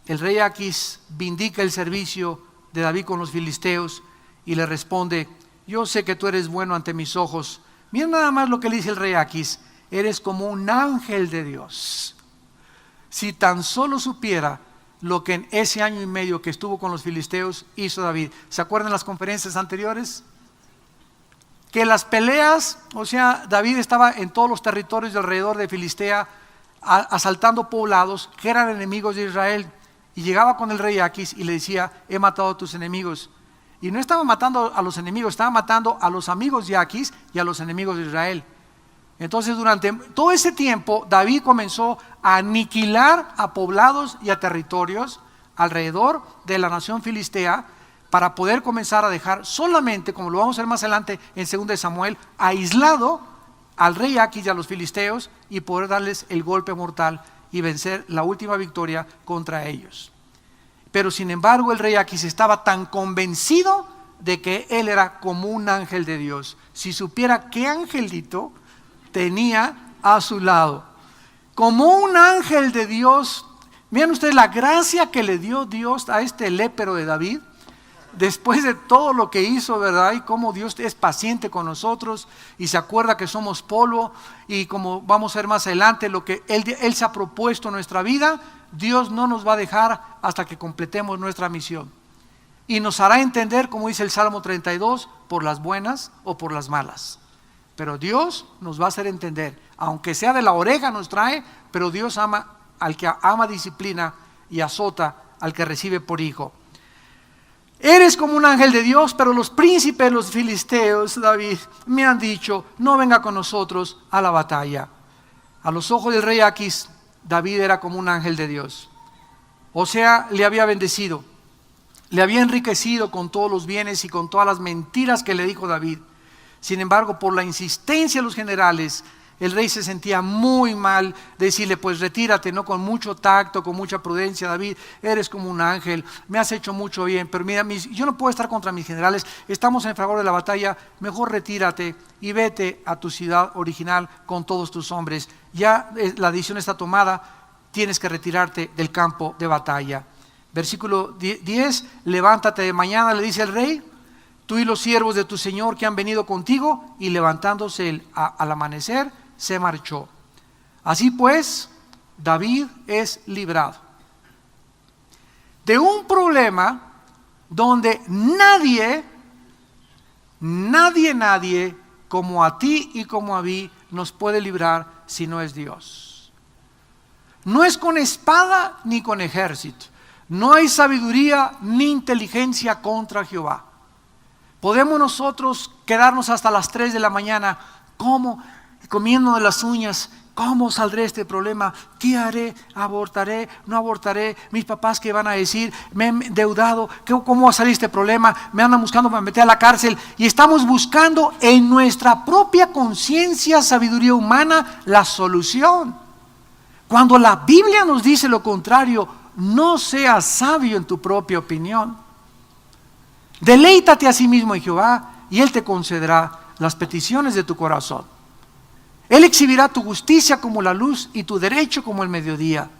el rey Aquis vindica el servicio de David con los filisteos y le responde: yo sé que tú eres bueno ante mis ojos. Miren nada más lo que le dice el rey Aquis: eres como un ángel de Dios. Si tan solo supiera lo que en ese año y medio que estuvo con los filisteos hizo David. ¿Se acuerdan las conferencias anteriores? Que las peleas, o sea, David estaba en todos los territorios de alrededor de Filistea, asaltando poblados que eran enemigos de Israel, y llegaba con el rey Aquis y le decía: he matado a tus enemigos. Y no estaba matando a los enemigos, estaba matando a los amigos de Aquis y a los enemigos de Israel. Entonces, durante todo ese tiempo, David comenzó a aniquilar a poblados y a territorios alrededor de la nación filistea, para poder comenzar a dejar solamente, como lo vamos a ver más adelante en 2 Samuel, aislado al rey Aquis y a los filisteos, y poder darles el golpe mortal y vencer la última victoria contra ellos. Pero sin embargo, el rey Aquis estaba tan convencido de que él era como un ángel de Dios. Si supiera qué angelito tenía a su lado, como un ángel de Dios. Miren ustedes la gracia que le dio Dios a este lépero de David, después de todo lo que hizo, ¿verdad? Y cómo Dios es paciente con nosotros y se acuerda que somos polvo, y como vamos a ver más adelante lo que Él se ha propuesto en nuestra vida, Dios no nos va a dejar hasta que completemos nuestra misión. Y nos hará entender, como dice el Salmo 32, por las buenas o por las malas. Pero Dios nos va a hacer entender, aunque sea de la oreja nos trae, pero Dios ama al que ama, disciplina y azota al que recibe por hijo. Eres como un ángel de Dios, pero los príncipes de los filisteos, David, me han dicho: no venga con nosotros a la batalla. A los ojos del rey Aquis, David era como un ángel de Dios. O sea, le había bendecido, le había enriquecido con todos los bienes y con todas las mentiras que le dijo David. Sin embargo, por la insistencia de los generales, el rey se sentía muy mal de decirle: pues retírate, ¿no? Con mucho tacto, con mucha prudencia: David, eres como un ángel, me has hecho mucho bien, pero mira, yo no puedo estar contra mis generales, estamos en fragor de la batalla, mejor retírate y vete a tu ciudad original con todos tus hombres. Ya la decisión está tomada, tienes que retirarte del campo de batalla. Versículo 10, levántate de mañana, le dice el rey, tú y los siervos de tu señor que han venido contigo, y levantándose al amanecer, se marchó. Así pues, David es librado de un problema donde nadie como a ti y como a mí nos puede librar si no es Dios. No es con espada ni con ejército, no hay sabiduría ni inteligencia contra Jehová. Podemos nosotros quedarnos hasta las 3 de la mañana. ¿Cómo? comiendo de las uñas. ¿Cómo saldré de este problema? ¿Qué haré? ¿Abortaré? ¿No abortaré? Mis papás, ¿qué van a decir? Me he endeudado. ¿Cómo va a salir este problema? Me andan buscando para meter a la cárcel. Y estamos buscando en nuestra propia conciencia, sabiduría humana, la solución. Cuando la Biblia nos dice lo contrario, no seas sabio en tu propia opinión. Deleítate a sí mismo en Jehová y Él te concederá las peticiones de tu corazón. Él exhibirá tu justicia como la luz y tu derecho como el mediodía.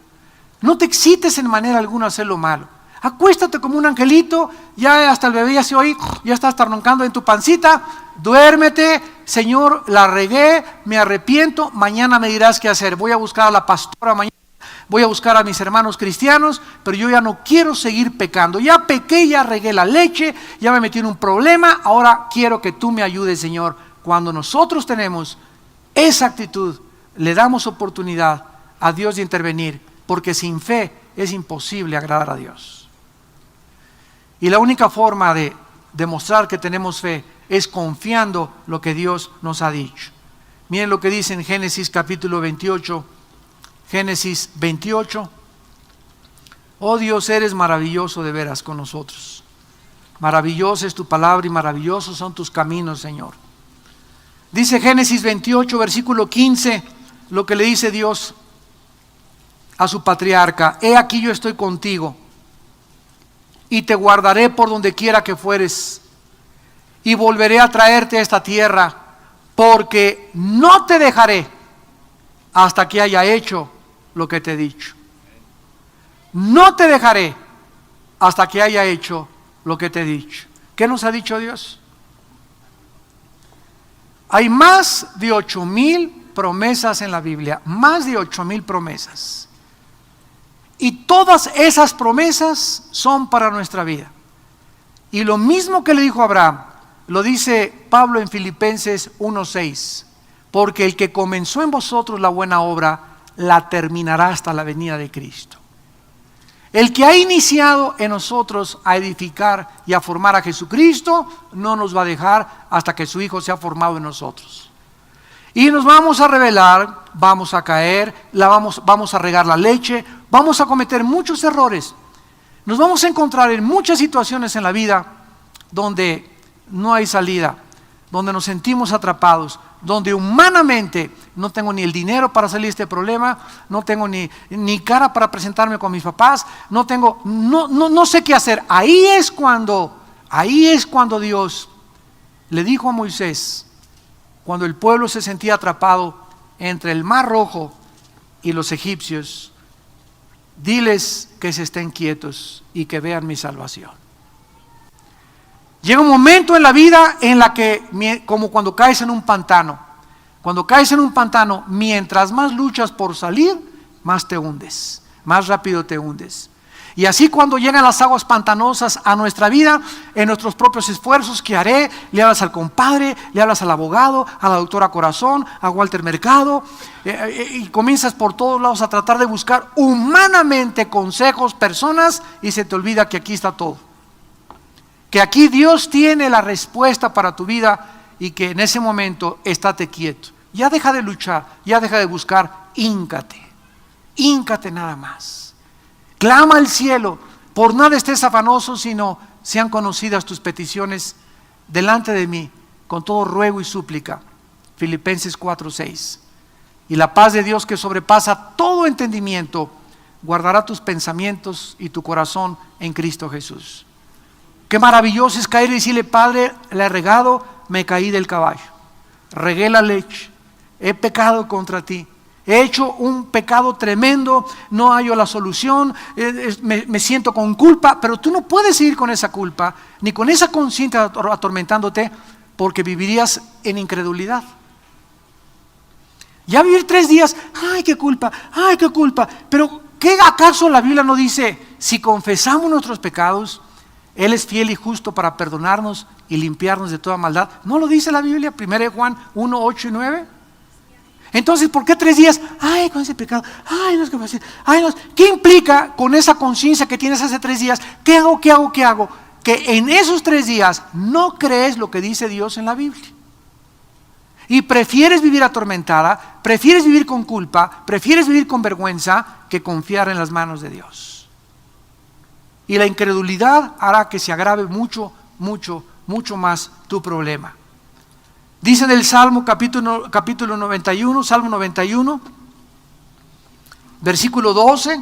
No te excites en manera alguna a hacer lo malo. Acuéstate como un angelito, ya hasta el bebé ya se oye, ya está hasta roncando en tu pancita. Duérmete, Señor, la regué, me arrepiento, mañana me dirás qué hacer. Voy a buscar a la pastora mañana, voy a buscar a mis hermanos cristianos, pero yo ya no quiero seguir pecando. Ya pequé, ya regué la leche, ya me metí en un problema, ahora quiero que tú me ayudes, Señor. Cuando nosotros tenemos esa actitud, le damos oportunidad a Dios de intervenir, porque sin fe es imposible agradar a Dios. Y la única forma de demostrar que tenemos fe es confiando lo que Dios nos ha dicho. Miren lo que dice en Génesis capítulo 28. Génesis 28. Oh Dios, eres maravilloso de veras con nosotros. Maravillosa es tu palabra y maravillosos son tus caminos, Señor. Dice Génesis 28, versículo 15, lo que le dice Dios a su patriarca: he aquí yo estoy contigo y te guardaré por donde quiera que fueres y volveré a traerte a esta tierra, porque no te dejaré hasta que haya hecho lo que te he dicho. No te dejaré hasta que haya hecho lo que te he dicho. ¿Qué nos ha dicho Dios? Hay más de 8,000 promesas en la Biblia, más de 8,000 promesas. Y todas esas promesas son para nuestra vida. Y lo mismo que le dijo a Abraham, lo dice Pablo en Filipenses 1:6, porque el que comenzó en vosotros la buena obra, la terminará hasta la venida de Cristo. El que ha iniciado en nosotros a edificar y a formar a Jesucristo, no nos va a dejar hasta que su Hijo sea formado en nosotros. Y nos vamos a rebelar, vamos a caer, vamos a regar la leche, vamos a cometer muchos errores. Nos vamos a encontrar en muchas situaciones en la vida donde no hay salida, donde nos sentimos atrapados, donde humanamente no tengo ni el dinero para salir de este problema, no tengo ni cara para presentarme con mis papás, no sé qué hacer. Ahí es cuando Dios le dijo a Moisés, cuando el pueblo se sentía atrapado entre el Mar Rojo y los egipcios: diles que se estén quietos y que vean mi salvación. Llega un momento en la vida en la que, como cuando caes en un pantano, mientras más luchas por salir, más te hundes, más rápido te hundes. Y así cuando llegan las aguas pantanosas a nuestra vida, en nuestros propios esfuerzos, ¿qué haré? Le hablas al compadre, le hablas al abogado, a la doctora Corazón, a Walter Mercado, y comienzas por todos lados a tratar de buscar humanamente consejos, personas, y se te olvida que aquí está todo. Que aquí Dios tiene la respuesta para tu vida y que en ese momento estate quieto. Ya deja de luchar, ya deja de buscar, híncate nada más. Clama al cielo, por nada estés afanoso, sino sean conocidas tus peticiones delante de mí, con todo ruego y súplica. Filipenses 4:6. Y la paz de Dios que sobrepasa todo entendimiento, guardará tus pensamientos y tu corazón en Cristo Jesús. Qué maravilloso es caer y decirle: Padre, le he regado, me caí del caballo, regué la leche, he pecado contra ti, he hecho un pecado tremendo, no hallo la solución, me siento con culpa. Pero tú no puedes seguir con esa culpa, ni con esa conciencia atormentándote, porque vivirías en incredulidad. Ya vivir 3 días, ay qué culpa, pero ¿qué acaso la Biblia no dice: si confesamos nuestros pecados, Él es fiel y justo para perdonarnos y limpiarnos de toda maldad? ¿No lo dice la Biblia? 1 Juan 1:8 y 9. Entonces, ¿por qué 3 días? Ay, con ese pecado, ay, no es que ay, no. ¿Qué implica con esa conciencia que tienes hace 3 días? ¿Qué hago? Que en esos 3 días no crees lo que dice Dios en la Biblia. Y prefieres vivir atormentada, prefieres vivir con culpa, prefieres vivir con vergüenza que confiar en las manos de Dios. Y la incredulidad hará que se agrave mucho, mucho, mucho más tu problema. Dice en el Salmo capítulo 91, Salmo 91, versículo 12,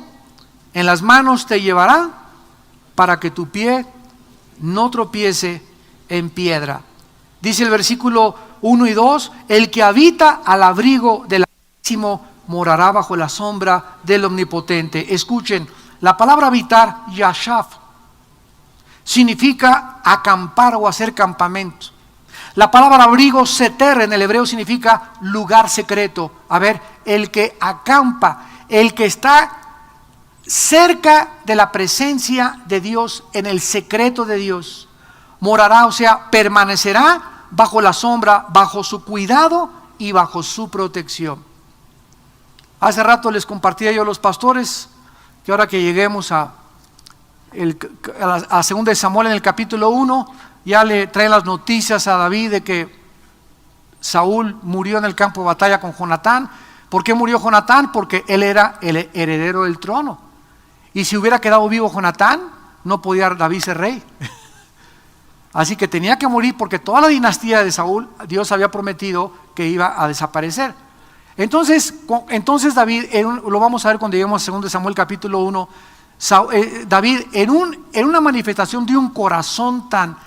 en las manos te llevará para que tu pie no tropiece en piedra. Dice el versículo 1 y 2, el que habita al abrigo del Altísimo morará bajo la sombra del Omnipotente. Escuchen, la palabra habitar, yashav, significa acampar o hacer campamento. La palabra abrigo, seter, en el hebreo significa lugar secreto. A ver, el que acampa, el que está cerca de la presencia de Dios, en el secreto de Dios, morará, o sea, permanecerá bajo la sombra, bajo su cuidado y bajo su protección. Hace rato les compartía yo a los pastores que ahora que lleguemos a 2 de Samuel en el capítulo 1, ya le traen las noticias a David de que Saúl murió en el campo de batalla con Jonatán. ¿Por qué murió Jonatán? Porque él era el heredero del trono. Y si hubiera quedado vivo Jonatán, no podía David ser rey. Así que tenía que morir porque toda la dinastía de Saúl, Dios había prometido que iba a desaparecer. Entonces David, lo vamos a ver cuando lleguemos a 2 de Samuel capítulo 1, David en una manifestación de un corazón tan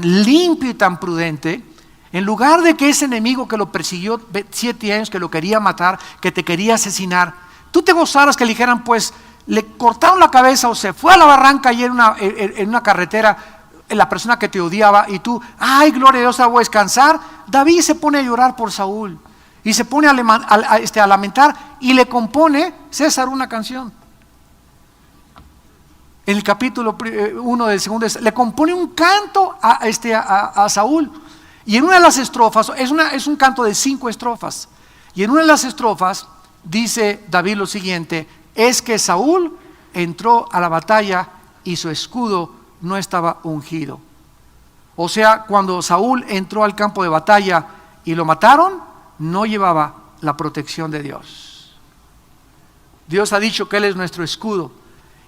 limpio y tan prudente, en lugar de que ese enemigo que lo persiguió 7 años, que lo quería matar, que te quería asesinar, tú te gozaras que le dijeran, pues le cortaron la cabeza o se fue a la barranca y en una carretera la persona que te odiaba y tú, ay, gloria a Dios, voy a descansar. David se pone a llorar por Saúl y se pone a lamentar y le compone César una canción. En el capítulo 1 del 2 le compone un canto a Saúl. Y en una de las estrofas, es un canto de 5 estrofas, y en una de las estrofas dice David lo siguiente: es que Saúl entró a la batalla y su escudo no estaba ungido. O sea, cuando Saúl entró al campo de batalla y lo mataron, no llevaba la protección de Dios. Dios ha dicho que Él es nuestro escudo,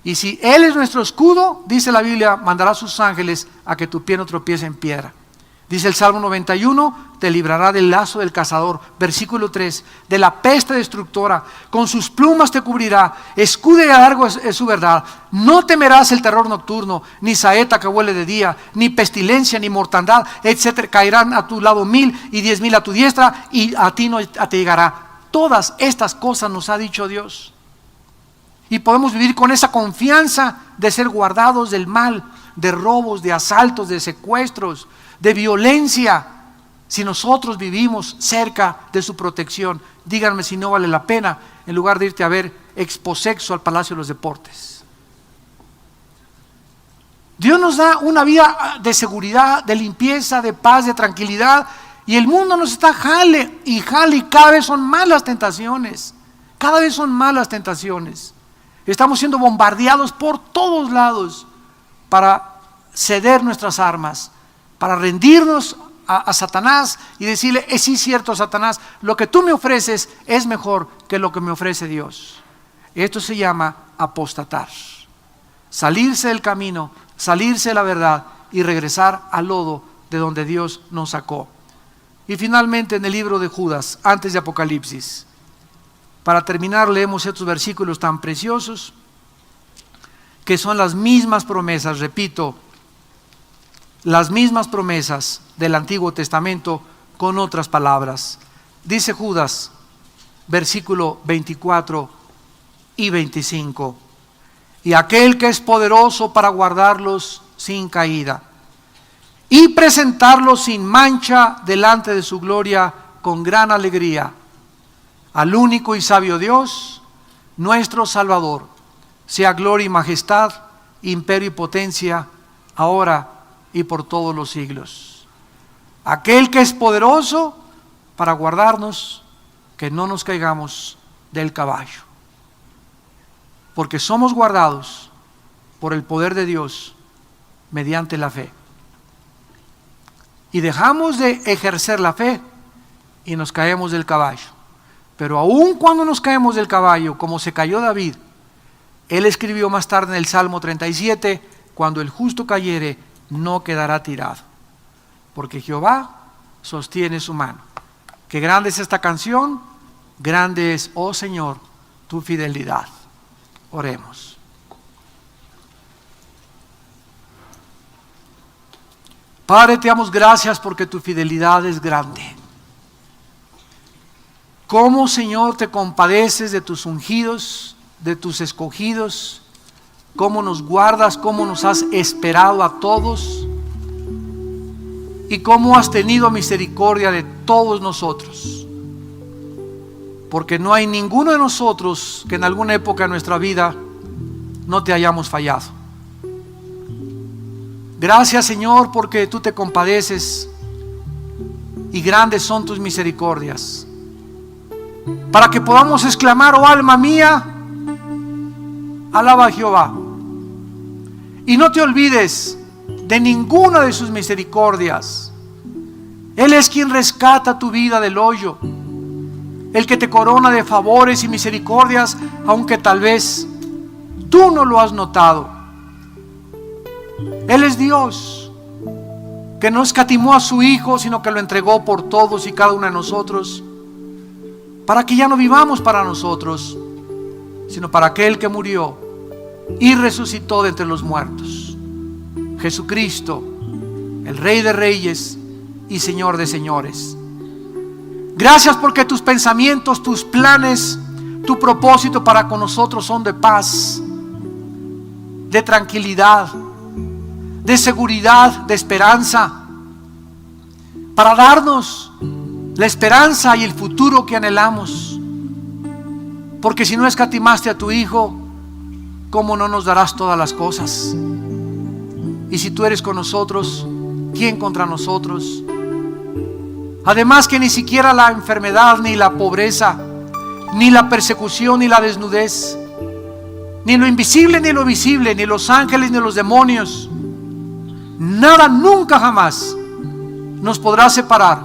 y si Él es nuestro escudo, dice la Biblia, mandará a sus ángeles a que tu pie no tropiece en piedra. Dice el Salmo 91, te librará del lazo del cazador. Versículo 3, de la peste destructora, con sus plumas te cubrirá, escudo y adarga es su verdad. No temerás el terror nocturno, ni saeta que vuele de día, ni pestilencia, ni mortandad, etcétera. Caerán a tu lado 1000 y 10,000 a tu diestra, y a ti no te llegará. Todas estas cosas nos ha dicho Dios. Y podemos vivir con esa confianza de ser guardados del mal, de robos, de asaltos, de secuestros, de violencia, si nosotros vivimos cerca de su protección. Díganme si no vale la pena, en lugar de irte a ver Exposexo al Palacio de los Deportes. Dios nos da una vida de seguridad, de limpieza, de paz, de tranquilidad, y el mundo nos está jale, y cada vez son más las tentaciones, cada vez son más las tentaciones. Estamos siendo bombardeados por todos lados para ceder nuestras armas, para rendirnos a Satanás y decirle, sí, cierto, Satanás, lo que tú me ofreces es mejor que lo que me ofrece Dios. Esto se llama apostatar, salirse del camino, salirse de la verdad y regresar al lodo de donde Dios nos sacó. Y finalmente en el libro de Judas, antes de Apocalipsis, para terminar, leemos estos versículos tan preciosos que son las mismas promesas, repito, las mismas promesas del Antiguo Testamento con otras palabras. Dice Judas, versículo 24 y 25: y aquel que es poderoso para guardarlos sin caída y presentarlos sin mancha delante de su gloria con gran alegría, al único y sabio Dios, nuestro Salvador, sea gloria y majestad, imperio y potencia, ahora y por todos los siglos. Aquel que es poderoso para guardarnos, que no nos caigamos del caballo, porque somos guardados por el poder de Dios mediante la fe. Y dejamos de ejercer la fe y nos caemos del caballo. Pero aun cuando nos caemos del caballo, como se cayó David, él escribió más tarde en el Salmo 37, cuando el justo cayere, no quedará tirado, porque Jehová sostiene su mano. Qué grande es esta canción, grande es, oh Señor, tu fidelidad. Oremos. Padre, te damos gracias porque tu fidelidad es grande. ¿Cómo, Señor, te compadeces de tus ungidos, de tus escogidos? ¿Cómo nos guardas? ¿Cómo nos has esperado a todos? ¿Y cómo has tenido misericordia de todos nosotros? Porque no hay ninguno de nosotros que en alguna época de nuestra vida no te hayamos fallado. Gracias, Señor, porque tú te compadeces y grandes son tus misericordias, para que podamos exclamar: oh alma mía, alaba a Jehová. Y no te olvides de ninguna de sus misericordias. Él es quien rescata tu vida del hoyo, el que te corona de favores y misericordias, aunque tal vez tú no lo has notado. Él es Dios, que no escatimó a su Hijo, sino que lo entregó por todos y cada uno de nosotros, para que ya no vivamos para nosotros, sino para aquel que murió y resucitó de entre los muertos, Jesucristo, el Rey de Reyes y Señor de Señores. Gracias porque tus pensamientos, tus planes, tu propósito para con nosotros son de paz, de tranquilidad, de seguridad, de esperanza, para darnos la esperanza y el futuro que anhelamos. Porque si no escatimaste a tu Hijo, ¿cómo no nos darás todas las cosas? Y si tú eres con nosotros, ¿quién contra nosotros? Además que ni siquiera la enfermedad, ni la pobreza, ni la persecución, ni la desnudez, ni lo invisible, ni lo visible, ni los ángeles, ni los demonios, nada, nunca jamás nos podrá separar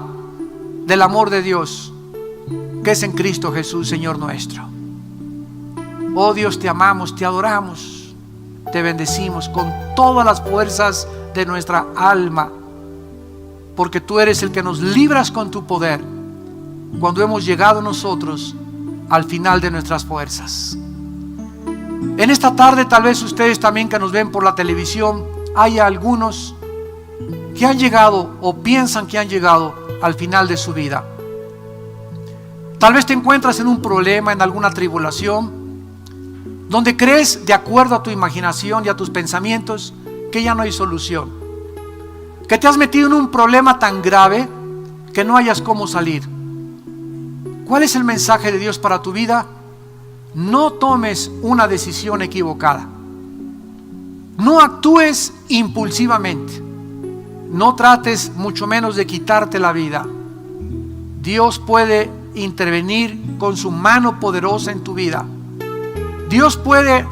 del amor de Dios que es en Cristo Jesús, Señor nuestro. Oh Dios, te amamos, te adoramos, te bendecimos con todas las fuerzas de nuestra alma, porque tú eres el que nos libras con tu poder cuando hemos llegado nosotros al final de nuestras fuerzas. En esta tarde, tal vez ustedes también que nos ven por la televisión, hay algunos que han llegado o piensan que han llegado al final de su vida. Tal vez te encuentras en un problema, en alguna tribulación, donde crees, de acuerdo a tu imaginación y a tus pensamientos, que ya no hay solución, que te has metido en un problema tan grave que no hayas cómo salir. ¿Cuál es el mensaje de Dios para tu vida? No tomes una decisión equivocada. No actúes impulsivamente. No trates mucho menos de quitarte la vida. Dios puede intervenir con su mano poderosa en tu vida. Dios puede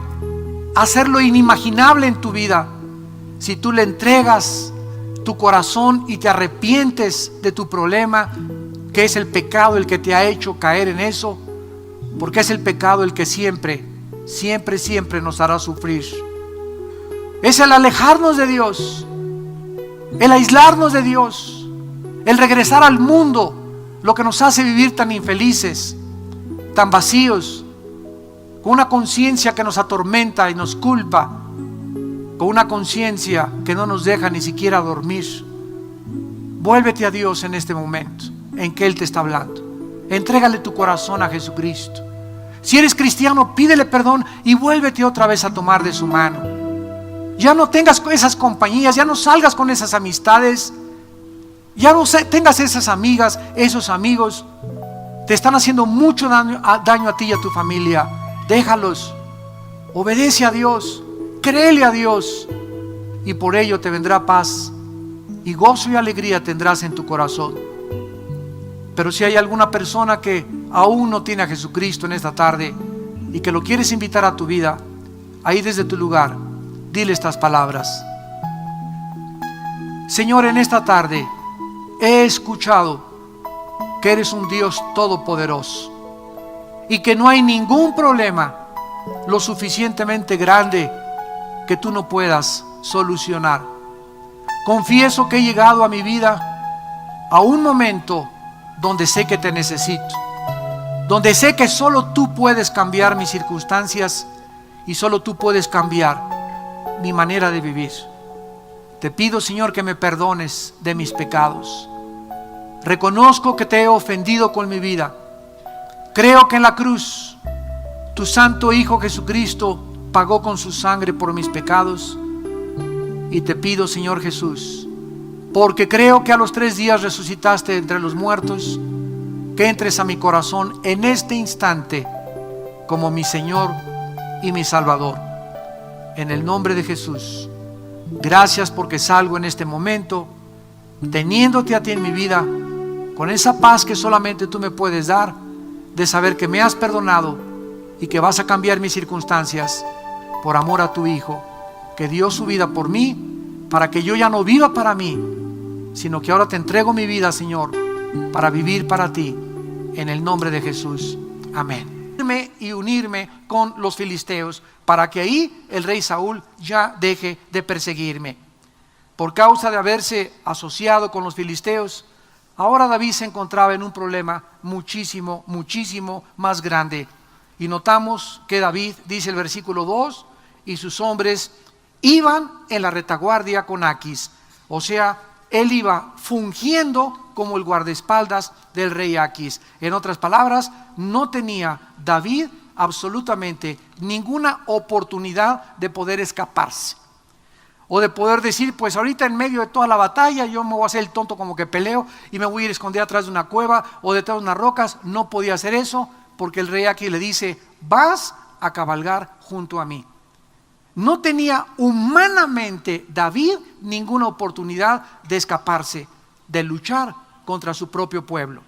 hacer lo inimaginable en tu vida si tú le entregas tu corazón y te arrepientes de tu problema, que es el pecado el que te ha hecho caer en eso, porque es el pecado el que siempre nos hará sufrir. Es el alejarnos de Dios, el aislarnos de Dios, el regresar al mundo, lo que nos hace vivir tan infelices, tan vacíos, con una conciencia que nos atormenta y nos culpa, con una conciencia que no nos deja ni siquiera dormir. Vuélvete a Dios en este momento en que Él te está hablando. Entrégale tu corazón a Jesucristo. Si eres cristiano, pídele perdón y vuélvete otra vez a tomar de su mano. Ya no tengas esas compañías, ya no salgas con esas amistades, ya no tengas esas amigas, esos amigos. Te están haciendo mucho daño a ti y a tu familia. Déjalos. Obedece a Dios, créele a Dios, y por ello te vendrá paz y gozo y alegría tendrás en tu corazón. Pero si hay alguna persona que aún no tiene a Jesucristo en esta tarde y que lo quieres invitar a tu vida, ahí desde tu lugar, dile estas palabras: Señor, en esta tarde he escuchado que eres un Dios todopoderoso y que no hay ningún problema lo suficientemente grande que tú no puedas solucionar. Confieso que he llegado a mi vida a un momento donde sé que te necesito, donde sé que solo tú puedes cambiar mis circunstancias y solo tú puedes cambiar mi manera de vivir. Te pido, Señor, que me perdones de mis pecados. Reconozco que te he ofendido con mi vida. Creo que en la cruz tu santo Hijo Jesucristo pagó con su sangre por mis pecados. Y te pido, Señor Jesús, porque creo que a los 3 días resucitaste entre los muertos, que entres a mi corazón en este instante como mi Señor y mi Salvador. En el nombre de Jesús. Gracias porque salgo en este momento teniéndote a ti en mi vida, con esa paz que solamente tú me puedes dar, de saber que me has perdonado y que vas a cambiar mis circunstancias por amor a tu Hijo, que dio su vida por mí, para que yo ya no viva para mí, sino que ahora te entrego mi vida, Señor, para vivir para ti, en el nombre de Jesús. Amén. Y unirme con los filisteos, para que ahí el rey Saúl ya deje de perseguirme. Por causa de haberse asociado con los filisteos, ahora David se encontraba en un problema muchísimo más grande. Y notamos que David, dice el versículo 2, y sus hombres iban en la retaguardia con Aquis. O sea, él iba fungiendo como el guardaespaldas del rey Aquis. En otras palabras, no tenía David absolutamente ninguna oportunidad de poder escaparse, o de poder decir, pues ahorita en medio de toda la batalla yo me voy a hacer el tonto como que peleo y me voy a ir a esconder atrás de una cueva o detrás de unas rocas. No podía hacer eso, porque el rey Aquis le dice, vas a cabalgar junto a mí. No tenía humanamente David ninguna oportunidad de escaparse, de luchar contra su propio pueblo.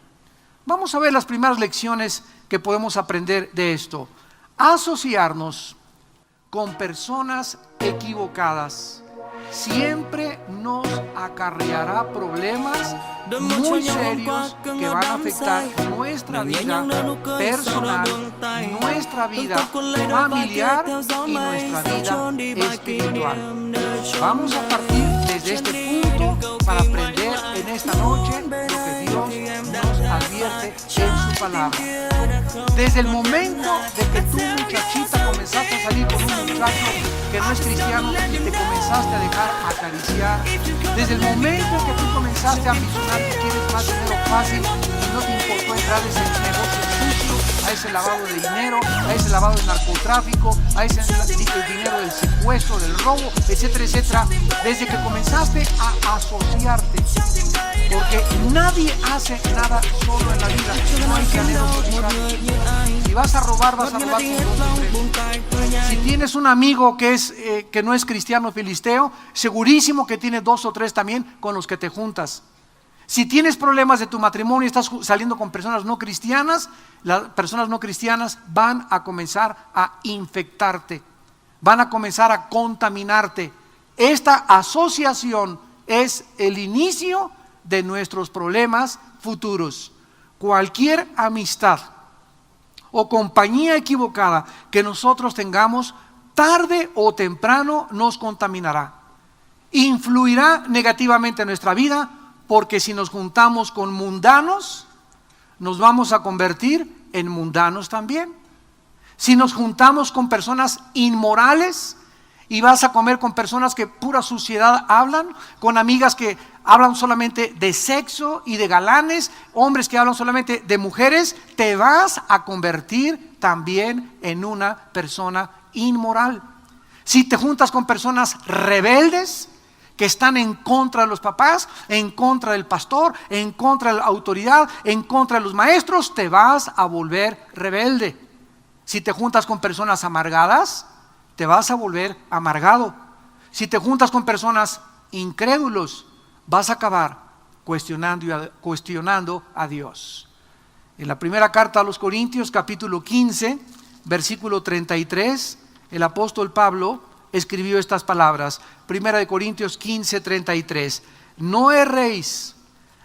Vamos a ver las primeras lecciones que podemos aprender de esto. Asociarnos con personas equivocadas siempre nos acarreará problemas muy serios que van a afectar nuestra vida personal, nuestra vida familiar y nuestra vida espiritual. Vamos a partir desde este punto para aprender en esta noche lo que Dios nos advierte en su palabra. Desde el momento de que tú, muchachita, comenzaste a salir con un muchacho que no es cristiano y te comenzaste a dejar acariciar, desde el momento en que tú comenzaste a ambicionar que quieres más dinero fácil y no te importó entrar a ese negocio sucio, a ese lavado de dinero, a ese lavado de narcotráfico, a ese dinero del secuestro, del robo, etcétera, etcétera, desde que comenzaste a asociarte, porque nadie hace nada solo en la vida, no hay que asociarse. Si vas a robar con 2 o 3. Si tienes un amigo que no es cristiano filisteo, segurísimo que tiene 2 o 3 también con los que te juntas. Si tienes problemas de tu matrimonio y estás saliendo con personas no cristianas, las personas no cristianas van a comenzar a infectarte, van a comenzar a contaminarte. Esta asociación es el inicio de nuestros problemas futuros. Cualquier amistad o compañía equivocada que nosotros tengamos, tarde o temprano nos contaminará, influirá negativamente en nuestra vida, porque si nos juntamos con mundanos, nos vamos a convertir en mundanos también. Si nos juntamos con personas inmorales y vas a comer con personas que pura suciedad hablan, con amigas que hablan solamente de sexo y de galanes, hombres que hablan solamente de mujeres, te vas a convertir también en una persona inmoral. Si te juntas con personas rebeldes, que están en contra de los papás, en contra del pastor, en contra de la autoridad, en contra de los maestros, te vas a volver rebelde. Si te juntas con personas amargadas, te vas a volver amargado. Si te juntas con personas incrédulos, vas a acabar cuestionando a Dios. En la primera carta a los Corintios, capítulo 15, versículo 33, el apóstol Pablo escribió estas palabras. Primera de Corintios 15, 33. No erréis,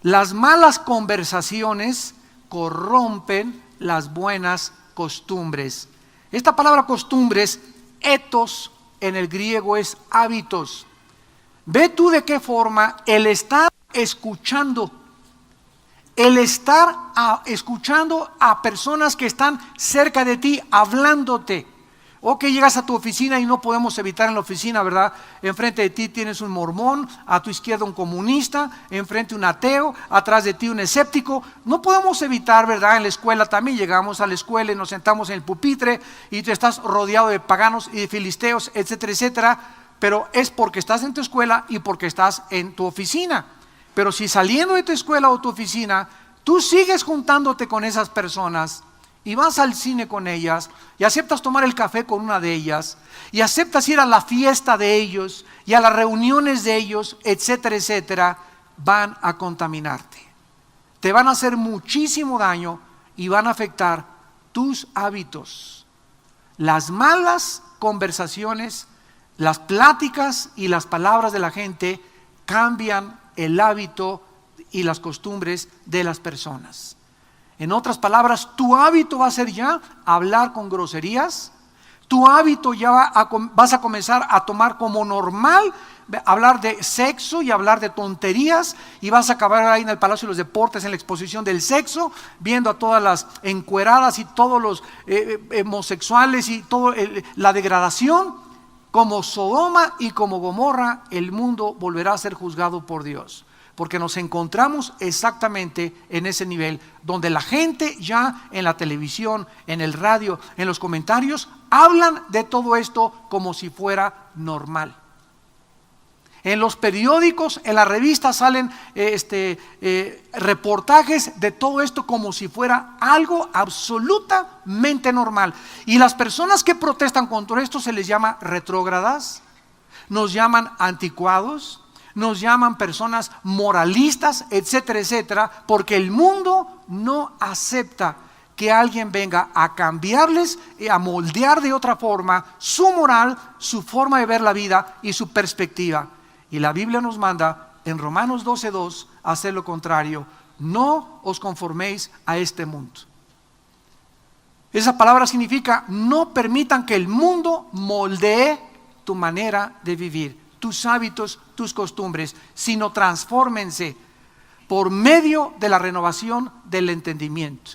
las malas conversaciones corrompen las buenas costumbres. Esta palabra costumbres, ethos, en el griego es hábitos. Ve tú de qué forma el estar escuchando, escuchando a personas que están cerca de ti, hablándote. O que llegas a tu oficina y no podemos evitar en la oficina, ¿verdad? Enfrente de ti tienes un mormón, a tu izquierda un comunista, enfrente un ateo, atrás de ti un escéptico. No podemos evitar, ¿verdad? En la escuela también llegamos a la escuela y nos sentamos en el pupitre y tú estás rodeado de paganos y de filisteos, etcétera, etcétera. Pero es porque estás en tu escuela y porque estás en tu oficina. Pero si saliendo de tu escuela o tu oficina, tú sigues juntándote con esas personas y vas al cine con ellas, y aceptas tomar el café con una de ellas, y aceptas ir a la fiesta de ellos, y a las reuniones de ellos, etcétera, etcétera, van a contaminarte. Te van a hacer muchísimo daño y van a afectar tus hábitos. Las malas conversaciones, las pláticas y las palabras de la gente cambian el hábito y las costumbres de las personas. En otras palabras, tu hábito va a ser ya hablar con groserías. Tu hábito ya vas a comenzar a tomar como normal hablar de sexo y hablar de tonterías, y vas a acabar ahí en el Palacio de los Deportes en la exposición del sexo, viendo a todas las encueradas y todos los homosexuales y toda la degradación. Como Sodoma y como Gomorra, el mundo volverá a ser juzgado por Dios. Porque nos encontramos exactamente en ese nivel, donde la gente ya en la televisión, en el radio, en los comentarios, hablan de todo esto como si fuera normal. En los periódicos, en las revistas salen reportajes de todo esto como si fuera algo absolutamente normal. Y las personas que protestan contra esto se les llama retrógradas, nos llaman anticuados, nos llaman personas moralistas, etcétera, etcétera, porque el mundo no acepta que alguien venga a cambiarles y a moldear de otra forma su moral, su forma de ver la vida y su perspectiva. Y la Biblia nos manda en Romanos 12:2 a hacer lo contrario. No os conforméis a este mundo. Esa palabra significa: no permitan que el mundo moldee tu manera de vivir, tus hábitos, tus costumbres, sino transfórmense por medio de la renovación del entendimiento.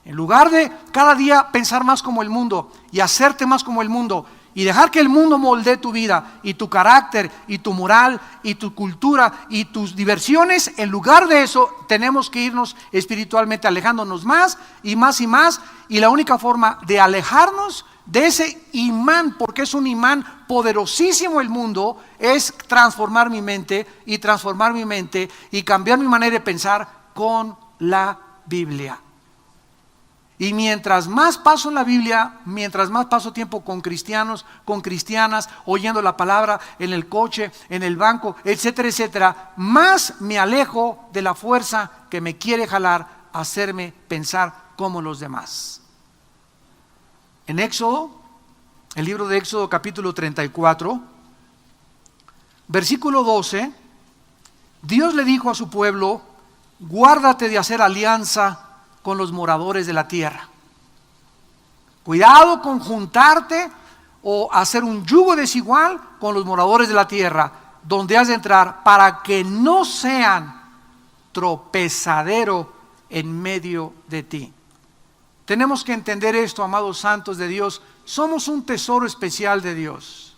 En lugar de cada día pensar más como el mundo y hacerte más como el mundo y dejar que el mundo moldee tu vida y tu carácter y tu moral y tu cultura y tus diversiones, en lugar de eso tenemos que irnos espiritualmente alejándonos más y más y más. Y la única forma de alejarnos de ese imán, porque es un imán poderosísimo el mundo, es transformar mi mente y cambiar mi manera de pensar con la Biblia. Y mientras más paso en la Biblia, mientras más paso tiempo con cristianos, con cristianas, oyendo la palabra en el coche, en el banco, etcétera, etcétera, más me alejo de la fuerza que me quiere jalar a hacerme pensar como los demás. En Éxodo, el libro de Éxodo capítulo 34, versículo 12, Dios le dijo a su pueblo: guárdate de hacer alianza con los moradores de la tierra. Cuidado con juntarte o hacer un yugo desigual con los moradores de la tierra, donde has de entrar, para que no sean tropezadero en medio de ti. Tenemos que entender esto, amados santos de Dios. Somos un tesoro especial de Dios.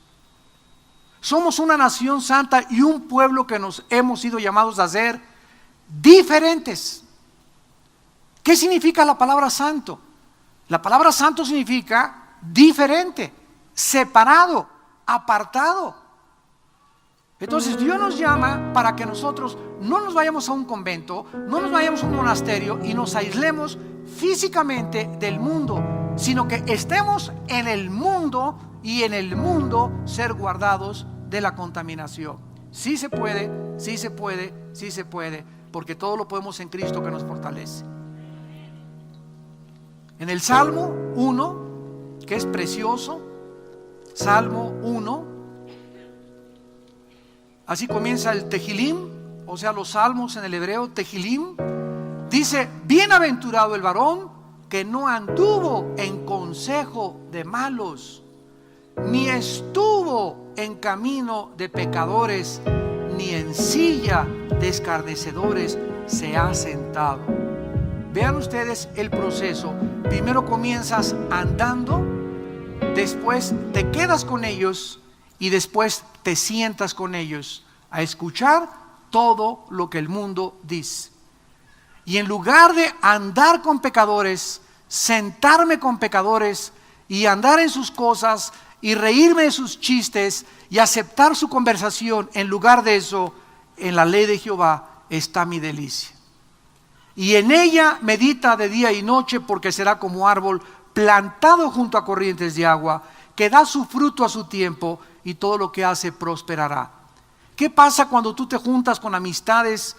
Somos una nación santa y un pueblo que nos hemos sido llamados a ser diferentes. ¿Qué significa la palabra santo? La palabra santo significa diferente, separado, apartado. Entonces Dios nos llama para que nosotros no nos vayamos a un convento, no nos vayamos a un monasterio y nos aislemos físicamente del mundo, sino que estemos en el mundo y en el mundo ser guardados de la contaminación. Sí se puede, sí se puede, sí se puede, porque todo lo podemos en Cristo que nos fortalece. En el Salmo 1, que es precioso, Salmo 1, así comienza el Tehilim, o sea los salmos en el hebreo, Tehilim, Dice, bienaventurado el varón que no anduvo en consejo de malos, ni estuvo en camino de pecadores, ni en silla de escarnecedores se ha sentado. Vean ustedes el proceso. Primero comienzas andando, después te quedas con ellos y después te sientas con ellos a escuchar todo lo que el mundo dice. Y en lugar de andar con pecadores, sentarme con pecadores y andar en sus cosas y reírme de sus chistes y aceptar su conversación, en lugar de eso, en la ley de Jehová está mi delicia. Y en ella medita de día y noche, porque será como árbol plantado junto a corrientes de agua, que da su fruto a su tiempo y todo lo que hace prosperará. ¿Qué pasa cuando tú te juntas con amistades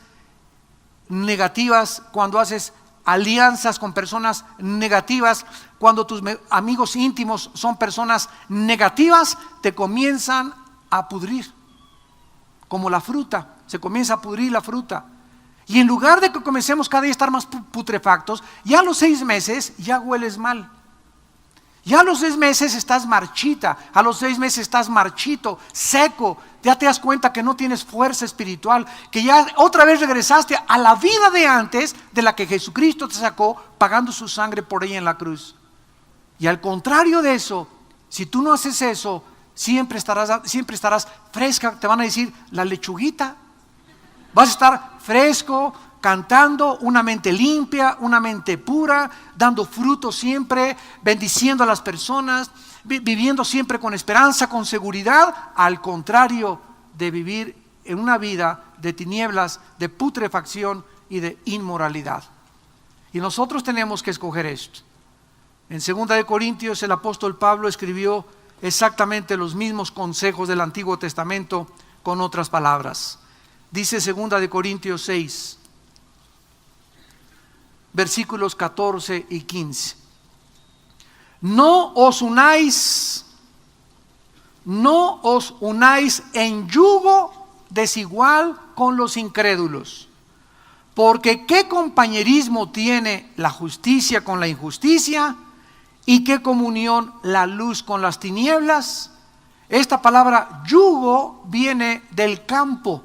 negativas, cuando haces alianzas con personas negativas, cuando tus amigos íntimos son personas negativas? Te comienzan a pudrir, como la fruta, se comienza a pudrir la fruta. Y en lugar de que comencemos cada día a estar más putrefactos, ya a los 6 meses ya hueles mal. Ya a los 6 meses estás marchita, a los 6 meses estás marchito, seco. Ya te das cuenta que no tienes fuerza espiritual, que ya otra vez regresaste a la vida de antes, de la que Jesucristo te sacó pagando su sangre por ella en la cruz. Y al contrario de eso, si tú no haces eso, siempre estarás fresca. Te van a decir la lechuguita. Vas a estar fresco, cantando, una mente limpia, una mente pura, dando fruto siempre, bendiciendo a las personas, viviendo siempre con esperanza, con seguridad, al contrario de vivir en una vida de tinieblas, de putrefacción y de inmoralidad. Y nosotros tenemos que escoger esto. En 2 Corintios el apóstol Pablo escribió exactamente los mismos consejos del Antiguo Testamento con otras palabras. Dice 2 Corintios 6, versículos 14 y 15. No os unáis en yugo desigual con los incrédulos, porque ¿qué compañerismo tiene la justicia con la injusticia? ¿Y qué comunión la luz con las tinieblas? Esta palabra yugo viene del campo,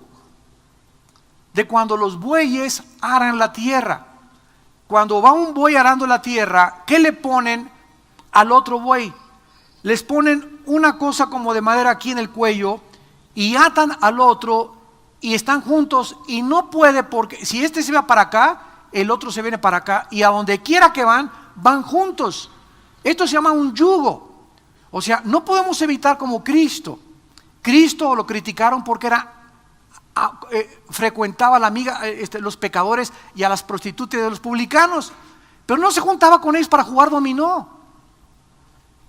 de cuando los bueyes aran la tierra. Cuando va un buey arando la tierra, ¿qué le ponen al otro buey? Les ponen una cosa como de madera aquí en el cuello y atan al otro y están juntos, y no puede, porque si este se va para acá, el otro se viene para acá, y a donde quiera que van juntos. Esto se llama un yugo. O sea, no podemos evitar como Cristo. Cristo lo criticaron porque frecuentaba los pecadores y a las prostitutas de los publicanos, pero no se juntaba con ellos para jugar dominó.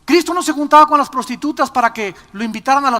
Cristo no se juntaba con las prostitutas para que lo invitaran a